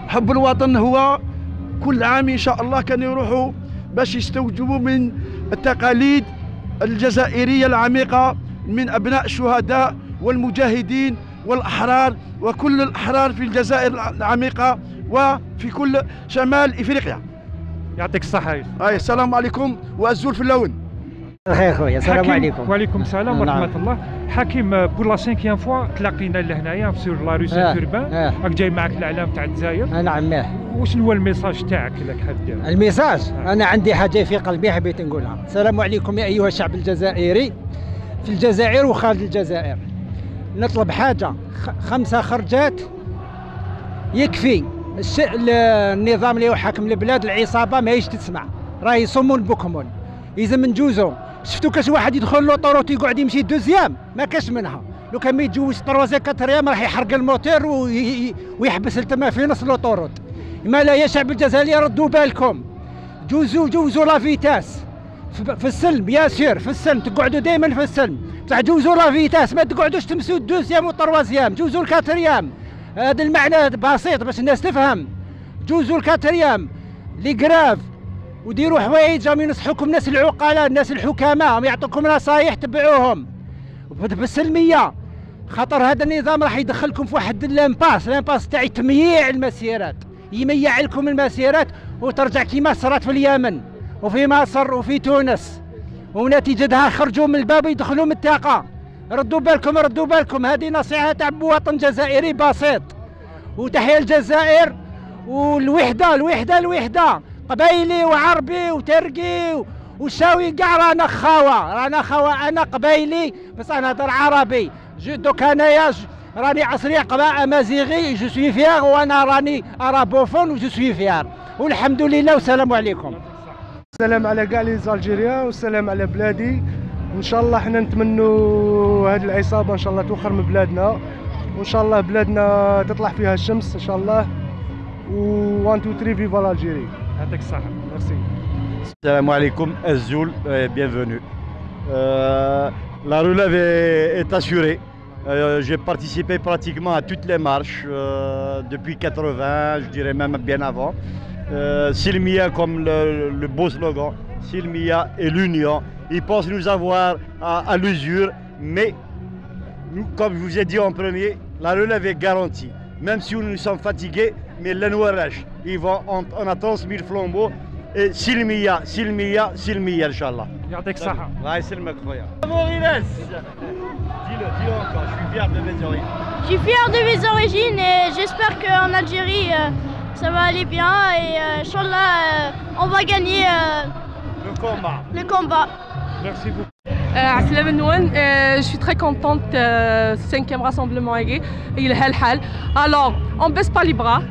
حب الوطن هو كل عام إن شاء الله كانوا يروحوا باش يستوجبوا من التقاليد الجزائرية العميقة من أبناء الشهداء والمجاهدين والأحرار وكل الأحرار في الجزائر العميقة وفي كل شمال إفريقيا. يعطيك الصحة. السلام عليكم والزول في اللون. خير خويا. السلام عليكم. وعليكم السلام ورحمة الله. حكيم بور لا 5 فوا تلاقينا لهنايا سور لا رو سان توربان، راك جاي معك الاعلام تاع الجزائر. نعم. وشنو هو الميساج تاعك اللي حاب دير؟ الميساج انا عندي حاجه في قلبي حبيت نقولها. السلام عليكم يا ايها الشعب الجزائري في الجزائر وخارج الجزائر. نطلب حاجه 5 خرجات يكفي. النظام اللي يحكم البلاد العصابه ماهيش تسمع، راهي صمون بكمون. اذا من جوزو شفتوا كاش واحد يدخل لوطوروت يقعد يمشي دوزيام ما كاش منها. لو كان ما يتجوز 3 4 راح يحرق الموتور ويحبس التما في نص لوطوروت. ما لا يا شعب الجزائري ردوا بالكم، جوزوا لا فيتاس في السلم. يا سير في السلم تقعدوا دائما في السلم، بصح جوزوا لا فيتاس، ما تقعدوش تمسوا الدوزيام والطروازيام، جوزوا الكاتريام. هذا المعنى بسيط باش الناس تفهم. جوزوا الكاتريام لي كراف وديروا حوايج راهم ينصحوكم الناس العقلاء الناس الحكماء، هم يعطوكم نصايح تبعوهم بالسلميه. خاطر هذا النظام راح يدخلكم في واحد الامباس تاع تمييع المسيرات، يميع لكم المسيرات وترجع كيما صارت في اليمن وفي مصر وفي تونس، ونتيجتها خرجوا من الباب يدخلوا من الطاقه. ردوا بالكم. هذه نصيحه تاع مواطن جزائري بسيط. وتحيا الجزائر والوحده قبايلي وعربي وتركي وشاوي كاع رانا خاوه. انا قبايلي بس انا هضر عربي. دوك انايا راني عصري قبا امازيغي جو سوي فيغ وانا راني ارابوفون و جو سوي فيغ. والحمد لله والسلام عليكم. السلام على كاع لي زالجيريان والسلام على بلادي. ان شاء الله حنا نتمنوا هذه العصابه ان شاء الله توخر من بلادنا، وان شاء الله بلادنا تطلع فيها الشمس ان شاء الله. و 1 2 3 فيفا l'Algérie. يعطيك الصحة. ميرسي. السلام عليكم Azzoul, bienvenue. La relève est assurée. J'ai participé pratiquement à toutes les marches depuis 80, je dirais même bien avant. Silmia comme le beau slogan, Silmia et l'union. Ils pensent nous avoir à l'usure, mais nous, comme je vous ai dit en premier, la relève est garantie. Même si nous sommes fatigués, mais l'Anouarach, on a 30 000 flambeaux. Et Silmia, Silmia, Silmia, Inch'Allah. يعطيك الصحة. الله يسلمك خويا. Moriles. Dis-le encore, je suis fier de mes origines. Je suis fier de mes origines et j'espère qu'en Algérie ça va aller bien et Inch'Allah on va gagner le combat. Merci beaucoup. Aslam Nouane, je suis très contente de ce 5e rassemblement gay. Alors, on ne baisse pas les bras.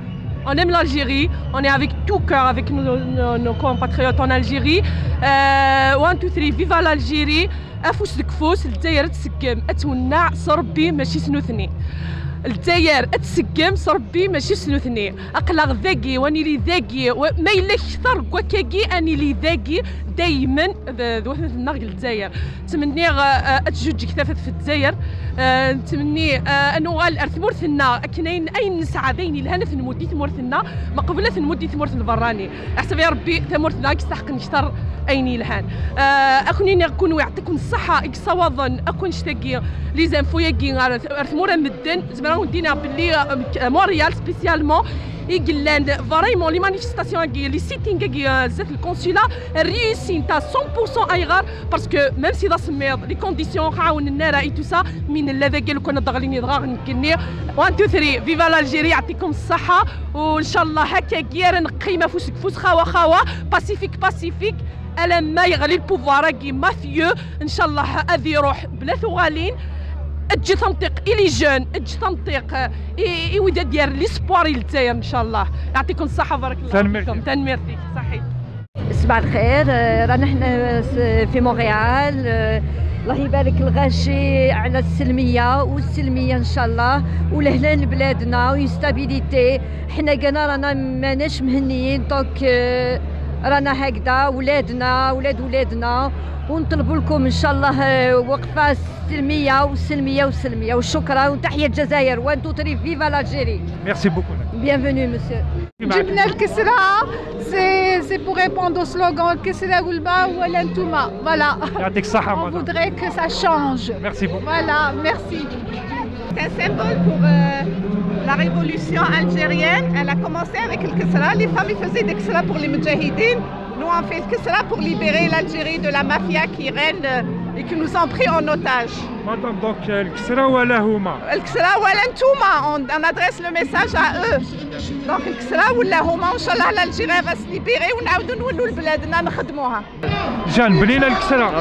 On aime l'Algérie, on est avec tout cœur avec nos compatriotes en Algérie. 1 2 3 viva l'Algérie. أفوس دكفوس الجزائر تسقم أتونع صربي ماشي سنوثني. الجزائر تسقم صربي ماشي سنوثني. أقلق ذاقي واني لي ذاقي وما إلا كثر كواكاكي أني لي ذاقي دايما ذوثنا النار الجزائر. تمني أتجوج كثافة في الجزائر. نتمني انه ارثمورثنا كاين اين نسعى ذين لهنا ثنمودي ثمورثنا ما قبل ثنمودي ثمورث البراني احسب يا ربي ثمورثنا يستحق نشتر اين لهان اكوني نكون يعطيكم الصحه اكصواظن اكون شتاقي لي زانفو ياكي ارثمورا مدن زعما ودينا باللي مونريال سبيسيالمون يقلان فريمون لي مانيفيستاسيون لي سيتينغ زات الكونسولا ريوسين تا 100% ايغار باسكو ميم سي دا سميض لي كونديسيون عاون النار اي تو سا من الذي قال كنا ضغليني ضغط نكني 1 2 3 فيفا l'Algérie يعطيكم الصحه وان شاء الله هكا كير نقيمه فوس خوا باسيفيك لما يغلي البوفوار كي مافيو ان شاء الله هذه روح بلا ثغالين اجي تنطيق الي جون اجي تنطيق ودا ديال ليسبوار للجزائر ان شاء الله يعطيكم الصحه بارك الله فيكم تنميرتي صحيح. صباح الخير رانا حنا في مونريال الله يبارك الغاشي على السلميه والسلميه ان شاء الله ولهلان بلادنا وستابيليتي. حنا قلنا رانا ماناش مهنيين دونك رانا هكذا ولادنا ونطلبوا لكم ان شاء الله وقفه سلميه وسلميه وشكرا وتحيه الجزائر 1 2 3 فيفا l'Algérie. Merci beaucoup. Bienvenue monsieur. جبنا الكسرة سي بور ريبوندر سلوغان الكسرة والبا ولا انتوما فوالا. يعطيك الصحة. On voudrait que ça change. Merci beaucoup. Voilà, merci. C'est un symbole pour la révolution algérienne. Elle a commencé avec le Kisra. Les femmes faisaient des Kisra pour les Moudjahidines. Nous on fait le Kisra pour libérer l'Algérie de la mafia qui règne et qui nous ont pris en otage. Madame, donc le Kisra ou la Houma? Le Kisra ou l'Antouma, on adresse le message à eux. Donc le Kisra ou la Houma, Inch'Allah l'Algérie va se libérer ونعاودوا نولوا لبلادنا نخدموها. جان بنينة الكسرة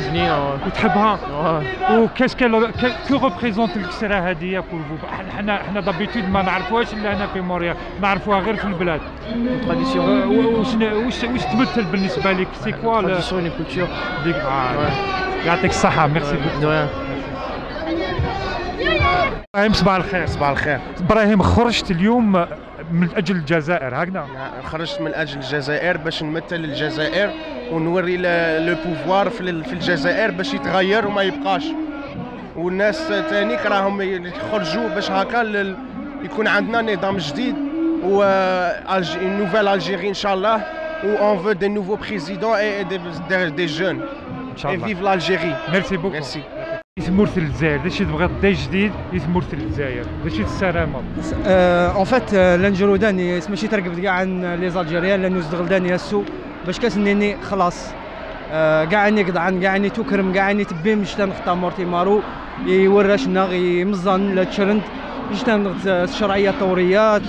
وتحبها وكاس كو ريبريزونت الكسرة هذه بور فو؟ حنا دابيتود ما نعرفوهاش الا هنا في موريال، نعرفوها غير في البلاد. واش تمثل بالنسبة لك؟ سي كوا تراديسيون اي كولتور. يعطيك الصحة. ميرسي بوكو. ابراهيم صباح الخير. صباح الخير. ابراهيم خرجت اليوم من اجل الجزائر هكذا؟ خرجت من اجل الجزائر باش نمثل الجزائر ونوري لو بوفوار في الجزائر باش يتغير وما يبقاش، والناس ثاني راهم يخرجوا باش هكا يكون عندنا نظام جديد و نوفيل الجيري ان شاء الله و اون فو دي نوفو بريزيدون اي دي جون ان شاء الله. فيف الجيري. ميرسي بوكو. ميرسي. يثمرثل الجزائر، داكشي تبغي دي جديد يثمرثل الجزائر، داكشي السلامة. اون فات لانجروداني ماشي ترقب كاع عن لي زالجيريان لانه زدغلداني هسو باش كاسنيني خلاص كاع اني قطعن كاع اني توكرم كاع اني تبي مشتا نخطا مورتي مارو يوراشنا يمزن لا تشرند جتا الشرعيه الطوريه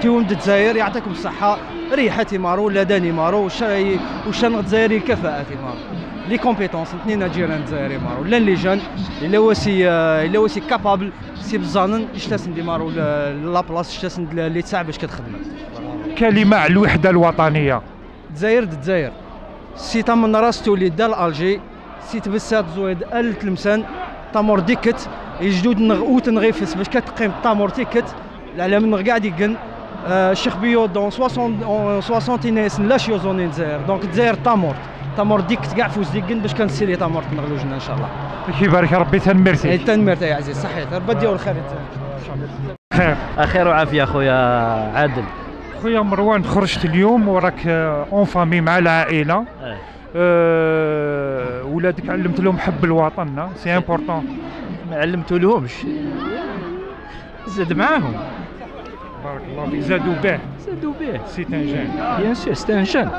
تيوم الجزائر يعطيكم الصحه ريحتي مارو لا داني مارو وشان الجزائري الكفاءه مارو لي كومبيتونس اثنين جيران الجزائري مارو لا لي جون الا وسي كابابل سي بزانن اشتاسن دي مارو لا بلاص اشتاسن اللي تساع باش كتخدم. كلمة على الوحدة الوطنية. الجزائر سي تمن راس توليد دال الجي سي تبسات زويد تلمسان تامور ديكت يجدود نغوت نغيفس باش كتقيم تامور تيكت العالم نغ قاعد يقن الشيخ بيو دون 60 ناس لا شيوزوني الجزائر دونك الجزائر تامور ديكت كاع فوز ديكن باش كنسيري تامور نغلوجنا ان شاء الله. يبارك ربي تنمرتي. تنمرتي يا عزيز صحيت ربي ديال الخير. خير وعافيه خويا عادل. خويا مروان خرجت اليوم وراك اون فامي مع العائله. ولادك علمت لهم حب الوطن سي امبورطون. ما علمتولهمش زاد معاهم. بارك الله فيك. زادوا به سي ان جان. بيان سور سي ان جان.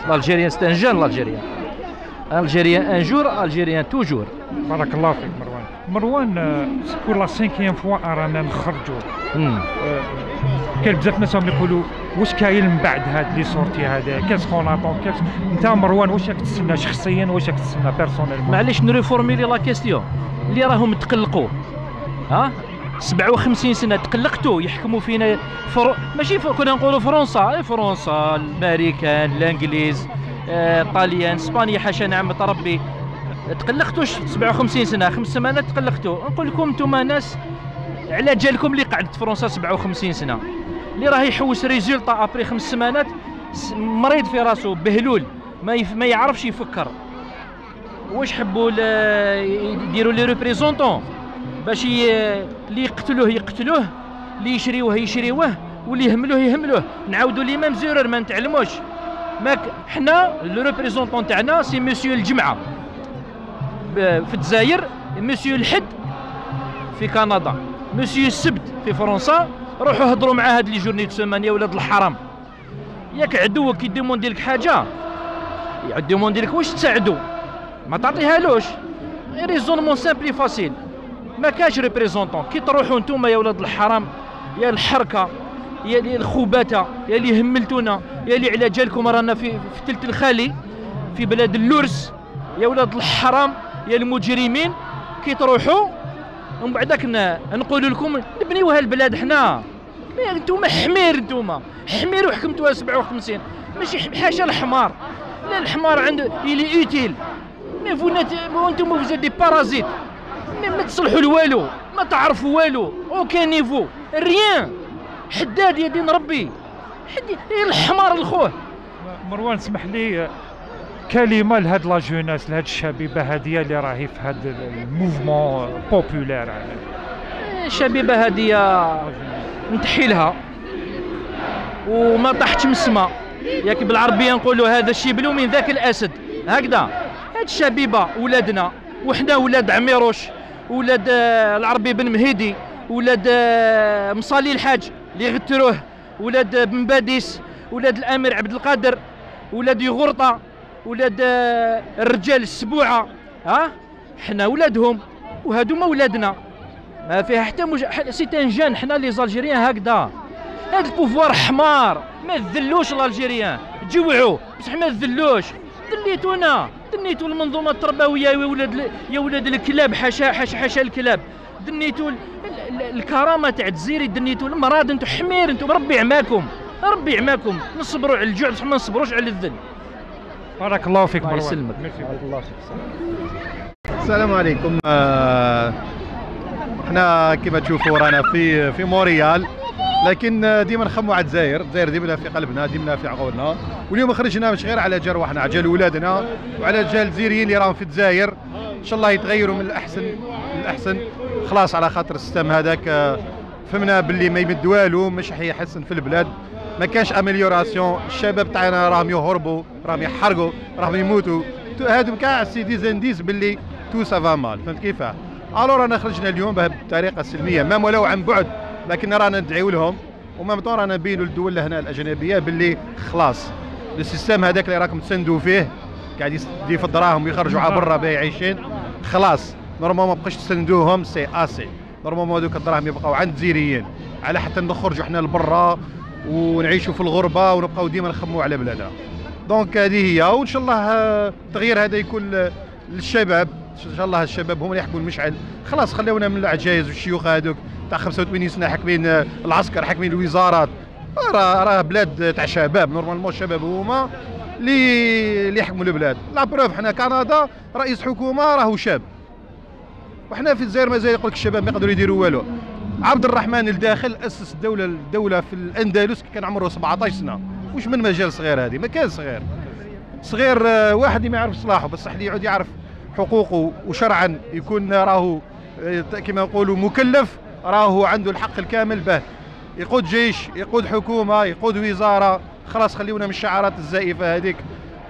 الجيريان سي ان جان. الجيريان ان جور الجيريان توجور. بارك الله فيك مروان بور لا 5e فوا رانا نخرجوا. كاين بزاف ناس يقولوا واش كاين من بعد هاد لي سورتي هذا كاس كون اطون كاس. انت مروان واش راك تسنى شخصيا واش راك تسنى بيرسونيلمون؟ معليش نريفورميلي لا كيستيون اللي راهم تقلقوا 57 سنه تقلقتوا يحكموا فينا ماشي كنا نقولوا فرنسا الامريكان الانجليز طاليان اسبانيا حاشا نعمه ربي تقلقتوش 57 سنه 5 سنوات تقلقتوا. نقول لكم انتم ناس على جالكم اللي قعدت فرنسا 57 سنه اللي راه يحوس ريزولطا ابري 5 سنوات مريض في راسه بهلول ما يعرفش يفكر. واش حبوا يديروا لي ريبريزونطون باش اللي يقتلوه اللي يشريوه واللي يهملوه نعاودوا لي ميم زيرور ما نتعلموش. ماك حنا لو ريبريزونطون تاعنا سي مسيو الجمعه في الجزائر، مسيو الحد في كندا، مسيو السبت في فرنسا. روحوا هضروا مع هاد لي جورني دو سومان يا ولاد الحرام. ياك عدوك يديموندي لك حاجه يديموندي لك واش تساعدو ما تعطيهالوش. ريزونمون سامبلي فاسيل ما كاش ريبريزونطون. كي تروحوا نتوما يا ولاد الحرام يا الحركه يا الخوباته يا اللي هملتونا يا اللي على جالكم رانا في تلت الخالي في بلاد اللرس يا ولاد الحرام يا المجرمين. كي تروحوا ومن بعدك نقول لكم نبنيوها البلاد حنا. انتوما حمير وحكمتوها 57 ماشي حاشا الحمار. لا الحمار عنده يلي اوتيل مي انتوما فوز دي بارازيت ما تصلحوا لوالو ما تعرفوا والو اوكان نيفو ريان. حداد يا دين ربي الحمار الخوه. مروان اسمح لي كلمه لهاد لا جوناس لهاد الشبيبه هاديه اللي راهي في هاد الموفمون بوبولير. الشبيبه هاديه نتحي لها وما طاحتش من السما. ياك بالعربيه نقولوا هذا الشبل من ذاك الاسد هكذا. هاد الشبيبه ولادنا وحنا ولاد عميروش ولاد العربي بن مهيدي ولاد مصالي الحاج اللي غتروه ولاد بن باديس ولاد الامير عبد القادر ولاد يغرطه ولاد الرجال السبوعه. حنا ولادهم وهادوما ولادنا ما فيها حتى سي ان جان. حنا لي زالجيريان هكذا. هاد البوفوار حمار ما تذلوش الالجيريان تجوعوا بصح ما تذلوش. دنيتوا المنظومه التربويه يا ولاد الكلاب حاشا الكلاب. دنيتوا الكرامه تاع الجزيري دنيتوا المراد. انتم حمير انتم ربي يعماكم نصبروا على الجوع بصح ما نصبروش على الذل. بارك الله فيك مروان. يسلمك. بارك الله فيك. السلام عليكم. احنا كما تشوفوا رانا في مونريال لكن ديما نخموا على الجزائر ديما في قلبنا ديما في عقولنا. واليوم خرجنا مش غير على جرواحنا على جال ولادنا وعلى جال الجزائريين اللي راهم في الجزائر ان شاء الله يتغيروا من الاحسن خلاص على خاطر السيستم هذاك فهمنا باللي ما يمد والو مش حيحسن في البلاد. ما كانش اميليوراسيون. الشباب تاعنا راهم يهربوا راهم يحرقوا راهم يموتوا. هادو كاع سي دي زانديس باللي تو سافا مال. فهمت كيفاه؟ الو رانا خرجنا اليوم بطريقه سلميه مام ولو عن بعد لكن رانا ندعيو لهم ومام طون رانا نبينوا للدول هنا الاجنبيه باللي خلاص السيستم هذاك اللي راكم تسندوا فيه قاعد يدي في الدراهم ويخرجوا على برا بايعين خلاص نورمالمون ما بقاش تسندوهم سي اسي. نورمالمون هذوك الدراهم يبقاو عند الجزائريين على حتى نخرجوا حنا لبرا ونعيشوا في الغربه ونبقاو ديما نخموا على بلادنا. دونك هذه هي وان شاء الله التغيير هذا يكون للشباب. ان شاء الله الشباب هم اللي يحكموا المشعل. خلاص خلونا من العجايز والشيوخ هذوك تاع 85 سنه حاكمين العسكر حاكمين الوزارات راه بلاد تاع شباب، نورمالمون الشباب هما اللي يحكموا البلاد. لا بروف حنا كندا رئيس حكومه راهو شاب، وحنا في الجزائر مازال يقول لك الشباب ما يقدروا يديروا والو. عبد الرحمن الداخل اسس الدوله في الاندلس كان عمره 17 سنه، واش من مجال صغير هذه؟ ما كان صغير واحد ما يعرف صلاحه، بصح اللي يعود يعرف حقوقه وشرعا يكون راهو كما نقولوا مكلف، راهو عنده الحق الكامل به يقود جيش، يقود حكومه، يقود وزاره. خلاص خليونا من الشعارات الزائفه هذيك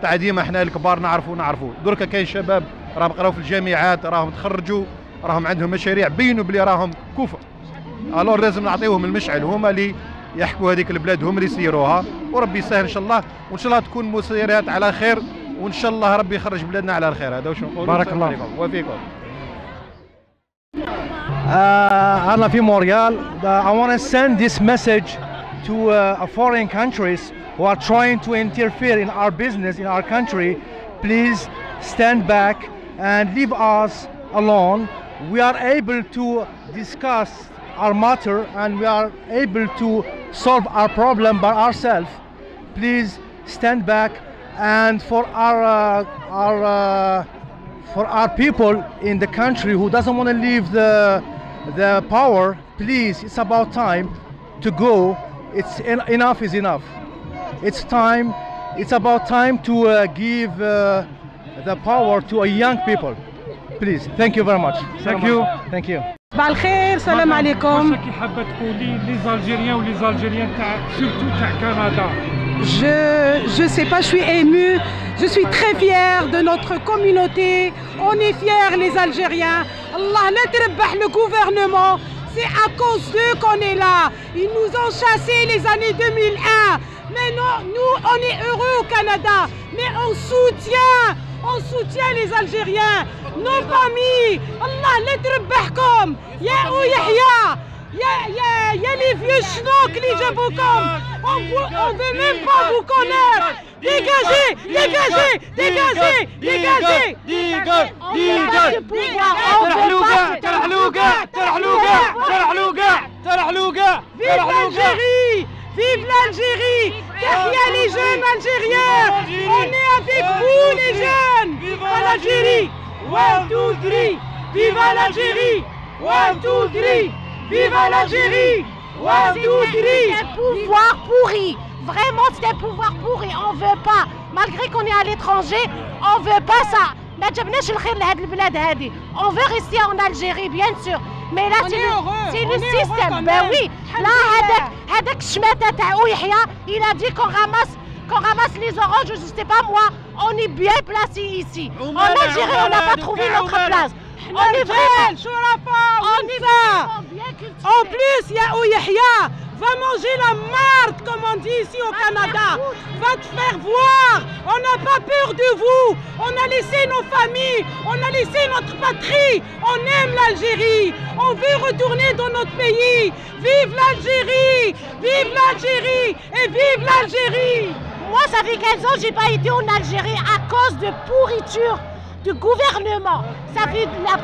تاع ديما احنا الكبار نعرفوا. دركا كاين شباب راهم قراو في الجامعات، راهم تخرجوا، راهم عندهم مشاريع بينوا بلي راهم كفء. الور لازم نعطيوهم المشعل، هما اللي يحكوا هذيك البلاد، هم اللي يسيروها، وربي يسهل ان شاء الله، وان شاء الله تكون مسيرات على خير، وان شاء الله ربي يخرج بلادنا على الخير. هذا واش نقولوا. بارك الله فيكم وفيكم. أنا في مونريال. I want to send this message to foreign countries who are trying to interfere in our business in our country. Please stand back and leave us alone. We are able to discuss our matter and we are able to solve our problem by ourselves. Please stand back, and for our people in the country who doesn't want to leave the power, please, it's about time to go. Enough is enough. It's about time to give the power to a young people. Please, thank you very much. Thank you. صباح الخير، السلام عليكم. واش حابه تقولي لي زالجيريان ولي زالجيريان تاع سورتو تاع كندا؟ Je sais pas, je suis émue, je suis très fière de notre communauté, on est fiers les Algériens. Allah la terbah le gouvernement, c'est à cause d'eux qu'on est là. Ils nous ont chassés les années 2001. Mais non, nous on est heureux au Canada, mais on soutient les Algériens, nos familles. Allah la terbahkom, ya ou Yahya. Il y a les vieux schnocks, les jaboukom. On veut même pas vous connaître. Dégagez. Vive l'Algérie. Tahia les jeunes Algériens. On est avec vous les jeunes. Vive l'Algérie. 1, 2, 3. Vive l'Algérie. 1, 2, 3. Vive l'Algérie. 1, 2, 3. C'est un pouvoir pourri. Vraiment, c'est un pouvoir pourri. On ne veut pas. Malgré qu'on est à l'étranger, on ne veut pas ça. On veut rester en Algérie, bien sûr. Mais là, c'est le système. Ben oui. Là, il a dit qu'on ramasse les oranges, je ne sais pas moi. On est bien placé ici. En Algérie, on n'a pas trouvé notre place. On est vraiment bien cultivés. En plus, Yaou Yahya va manger la marde, comme on dit ici au Canada. Va te faire voir. On n'a pas peur de vous. On a laissé nos familles. On a laissé notre patrie. On aime l'Algérie. On veut retourner dans notre pays. Vive l'Algérie. Vive l'Algérie. Et vive l'Algérie. Moi, ça fait 15 ans que je n'ai pas été en Algérie à cause de pourriture du gouvernement. Ça fait la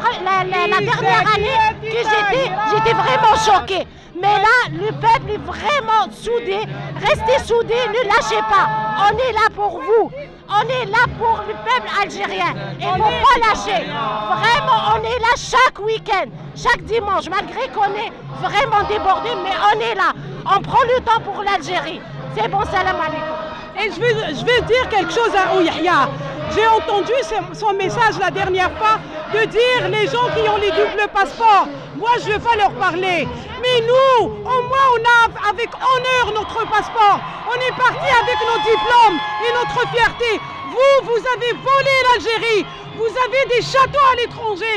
dernière année que j'étais vraiment choquée. Mais là, le peuple est vraiment soudé. Restez soudés, ne lâchez pas. On est là pour vous. On est là pour le peuple algérien. Et il ne faut pas lâcher. Vraiment, on est là chaque week-end, chaque dimanche, malgré qu'on est vraiment débordé, mais on est là. On prend le temps pour l'Algérie. C'est bon, salam alaikum. Et je vais dire quelque chose à Ouyahya. J'ai entendu son message la dernière fois de dire les gens qui ont les doubles passeports. Moi, je ne vais pas leur parler. Mais nous, au moins, on a avec honneur notre passeport. On est parti avec nos diplômes et notre fierté. Vous avez volé l'Algérie. Vous avez des châteaux à l'étranger.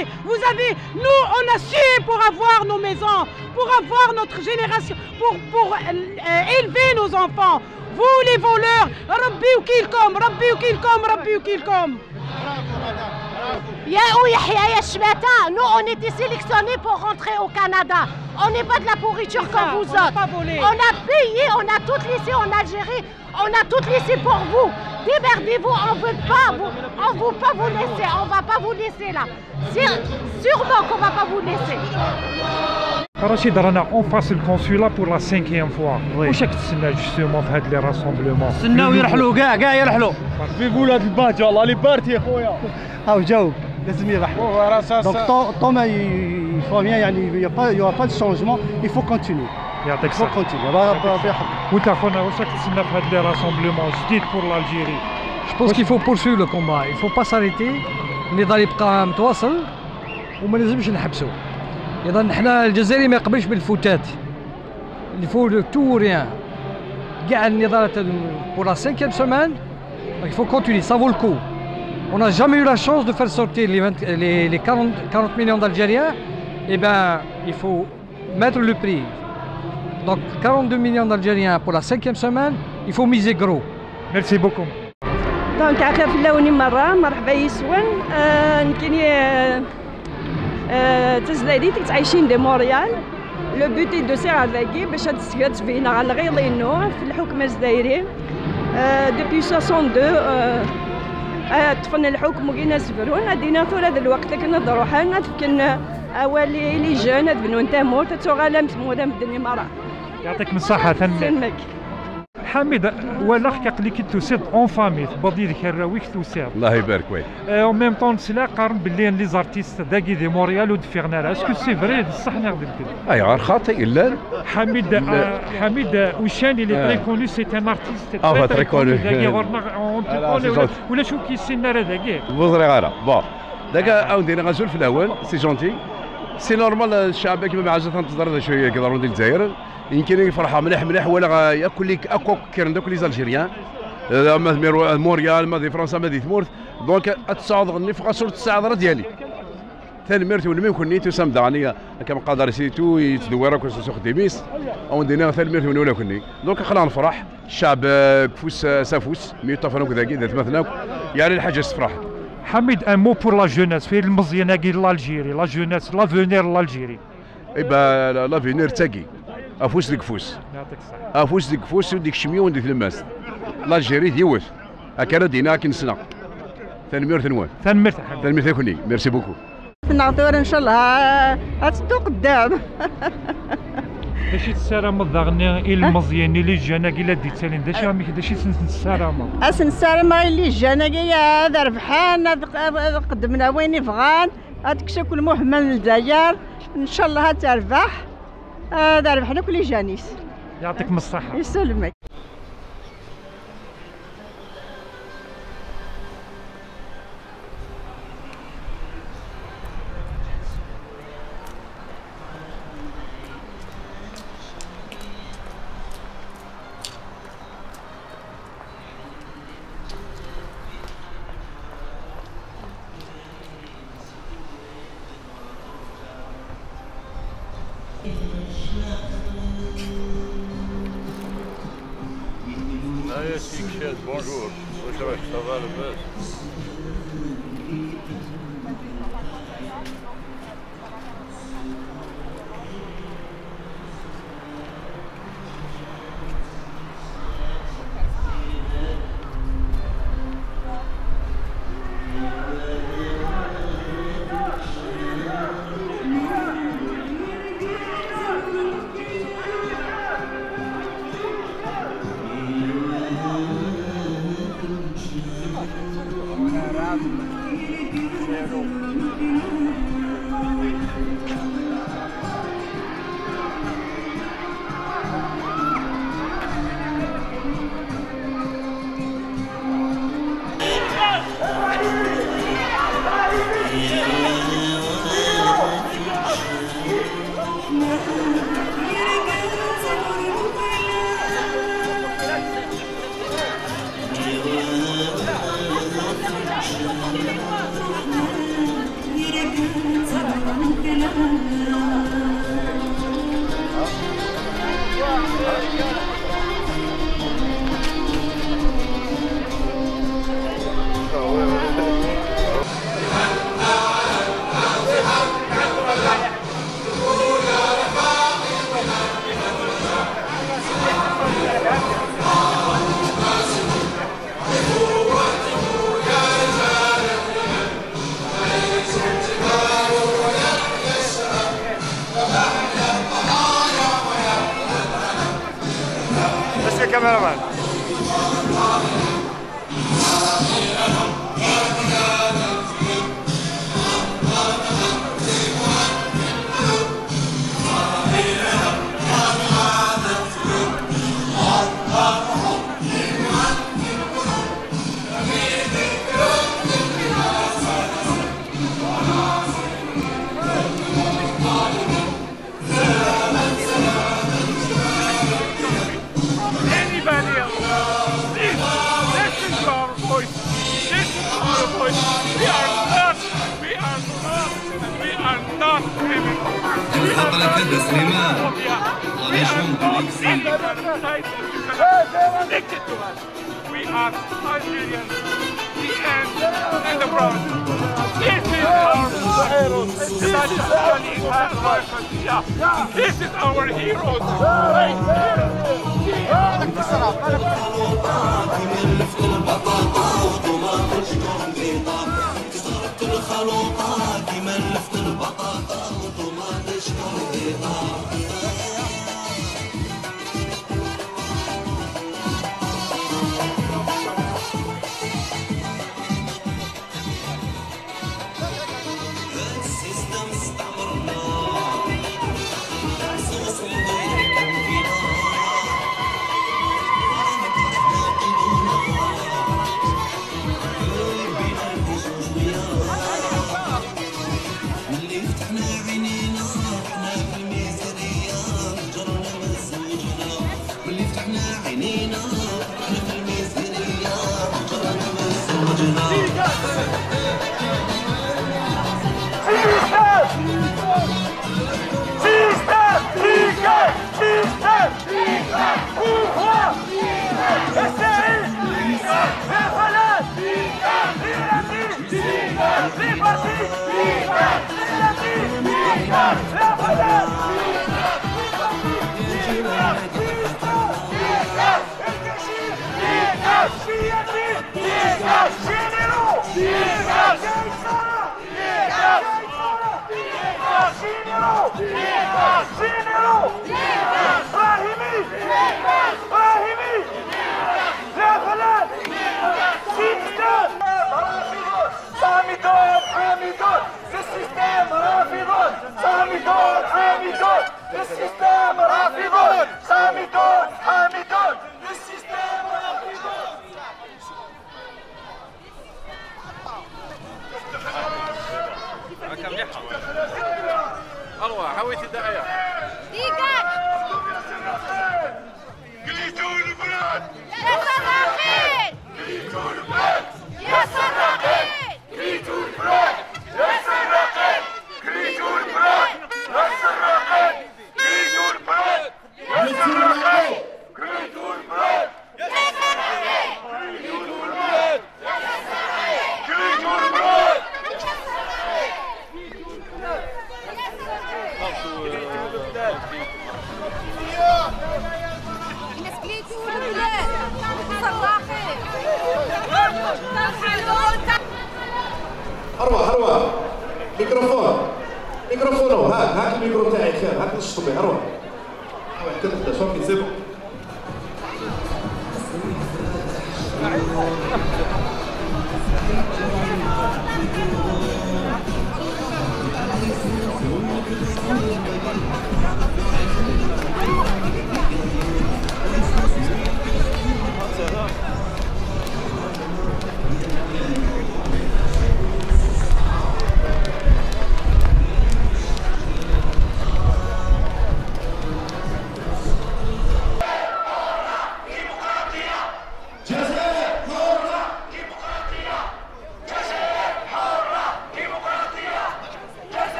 Nous, on a sué pour avoir nos maisons, pour avoir notre génération, pour élever nos enfants. Vous les voleurs, Rabbi ou kilkom. Yaou Yahya ya Shmata, nous on était sélectionnés pour rentrer au Canada. On n'est pas de la pourriture comme vous autres. On a payé, on a tout laissé en Algérie, on a tout laissé pour vous. Démerdez-vous, on ne veut pas vous laisser, on ne va pas vous laisser là. Sûrement qu'on ne va pas vous laisser. رشيد رانا اون فاس الكونسولا بور لا 5e فوا. واش راك تسنى جوستومون في هاد لي راسومبلومون؟ تسناو يرحلوا كاع يرحلوا. فيفو هاد الباج والله لي بارتي خويا. هاو جاوب لازم يرحلوا. دونك طون يفو بيان يعني يو با دو شونجمون يفو كونتينيو. يعطيك الصحة. وانت خونا واش راك تسنى في هاد لي راسومبلومون جديد بور لالجيري؟ Je pense qu'il faut poursuivre le combat, il ne faut pas s'arrêter. النضال يبقى متواصل وما لازمش نحبسوا. اذا حنا الجزائري ما يقبلش بالفوتات. Il faut le tout ou rien. كاع النضالات pour la 5e semaine, il faut continuer, ça vaut le coup. On n'a jamais eu la chance de faire sortir les 40 millions d'Algériens. Eh ben, il faut mettre le prix. Donc 42 millions d'Algériens pour la 5e semaine, il faut miser gros. Merci beaucoup. دونك عافاك اللوني مرحبا يسون نكيني تزلالي تعيشين دي موريال لو بوتي دو ساعه لاكي باش هاد السكات تبين على الغيضينو في الحكم الجزائري دوبي 62 طفنا الحكم وكينا سفرون هادينا طول هذا الوقت لكن نهضروا حالنا تفكن اولي لي جون هاد نتامو تتوغالا مدام الدنيا مرة. يعطيك من الصحة ثاني. حميد ولا خاك اللي كنت تسيد اون فامي تبدي ذيك الراويك تسيد الله يبارك ويك اون ميم طون سلا قارن باللي لي زارتيست داكي دي موريال و دفيغنال اسكو سي فري بصح ناخذ الكل اي غير خاطئ لا حميد وشاني اللي تري كوني سي ان ارتيست تري كوني داكي ولا شو كيسينا راه داكي بوزري غاره بون داكا اودينا غنزول في الاول سي جونتي سي نورمال الشعب كيما ما عاجز تنتظر شويه كيضربوا ديال الجزائر يمكن يفرحوا مليح ولا ياكل لك اكو كيرن دوك لي زالجيريان موريال ما دي فرنسا ما دي ثمورت دونك اتصاعد غني فوق صورة السعادة ديالي ثاني ميرتي ولا ما يكون نيتو سامدانيا كما قادر سيتو يتدور كو سوق ديميس او دينا ثاني ميرتي ولا كوني دونك خلينا نفرح الشعب كفوس سافوس ميطفنوك ذاكي ذات مثناك يعني الحاجه تفرح. حميد ان مو بور لا جوناس في المزيانه كي لالجيري لا جوناس لافونير لالجيري ايبا لافونير تاكي افوس ديك فوس يعطيك الصحة افوس ديك فوس وديك الشميه وديك الماس لالجيري ديوث هكا دينا كنسنا ثاني مير ثنوان ثاني مير كوني ميرسي بوكو نعطيور ان شاء الله غتسدو قدام داشي السلامة الضغني الى المزياني اللي جانا كي لا ديت سالين داشي السلامة اسن السلامة اللي جانا كي هذا ربحان قدمنا وين يبغان هادكشا كل محمل للجزائر ان شاء الله تربح هذا ربحنا كل جانيس. يعطيك من الصحة. يسلمك. Bonjour, ça va le buzz? cameraman. We are Algerians, the end and the front. This is our this is our heroes. أروح حويت الداعية قليتوا البلاد يا سراقين قليتوا البلاد يا سراقين قليتوا البلاد يا سراقين قليتوا البلاد يا سراقين قليتوا البلاد يا سراقين قليتوا البلاد يا سراقين قليتوا البلاد يا سراقين قليتوا البلاد أروح ميكروفون هات الميكرو تاعي خير هات نشطو به أروح كده تبدا شوف كيتسيبو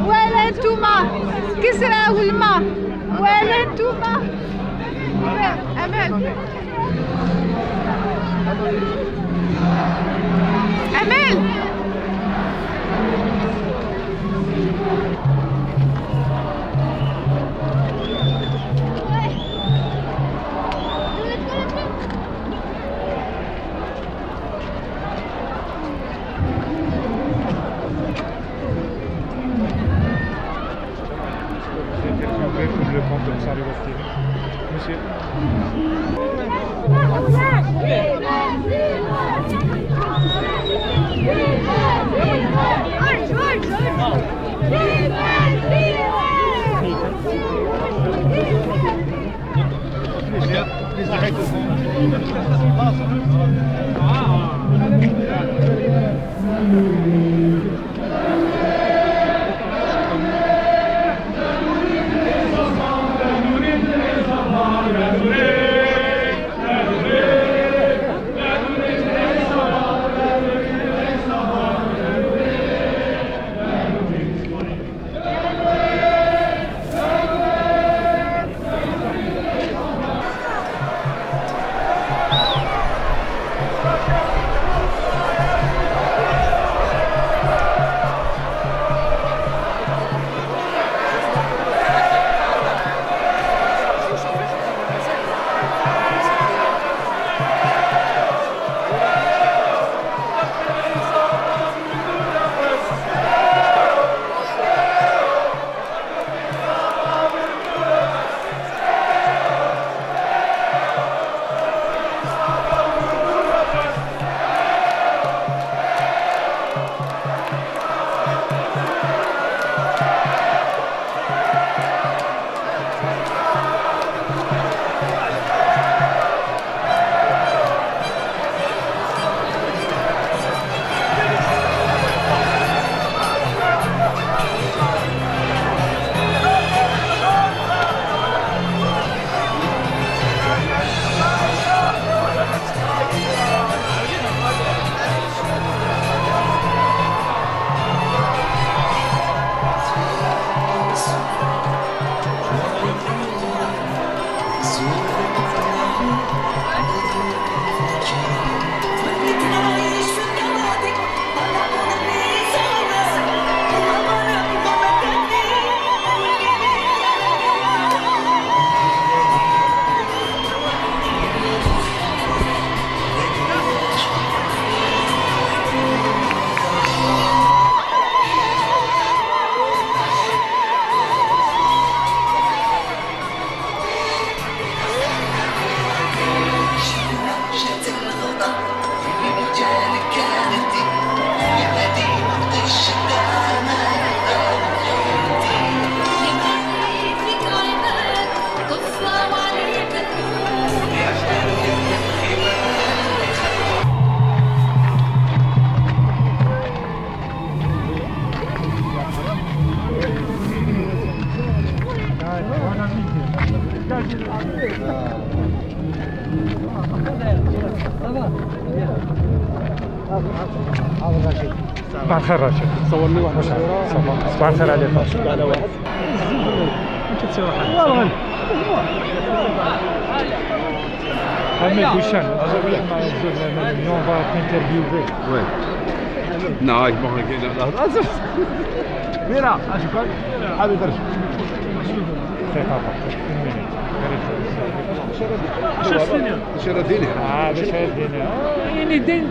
ولا انتوما كسرى والماء ولا انتوما. امل امل Le compte de Salut TV. Monsieur. صباح الخير راشد. صورني واحد صباح الخير عليك. على واحد. انت تسوي حاجه. Ahmed Bouchan, on va t'interviewer. Ouais. Non, il manque rien. Mira, اشكرك. حابب ترجع. شرديني. شرديني. شرديني. يعني دين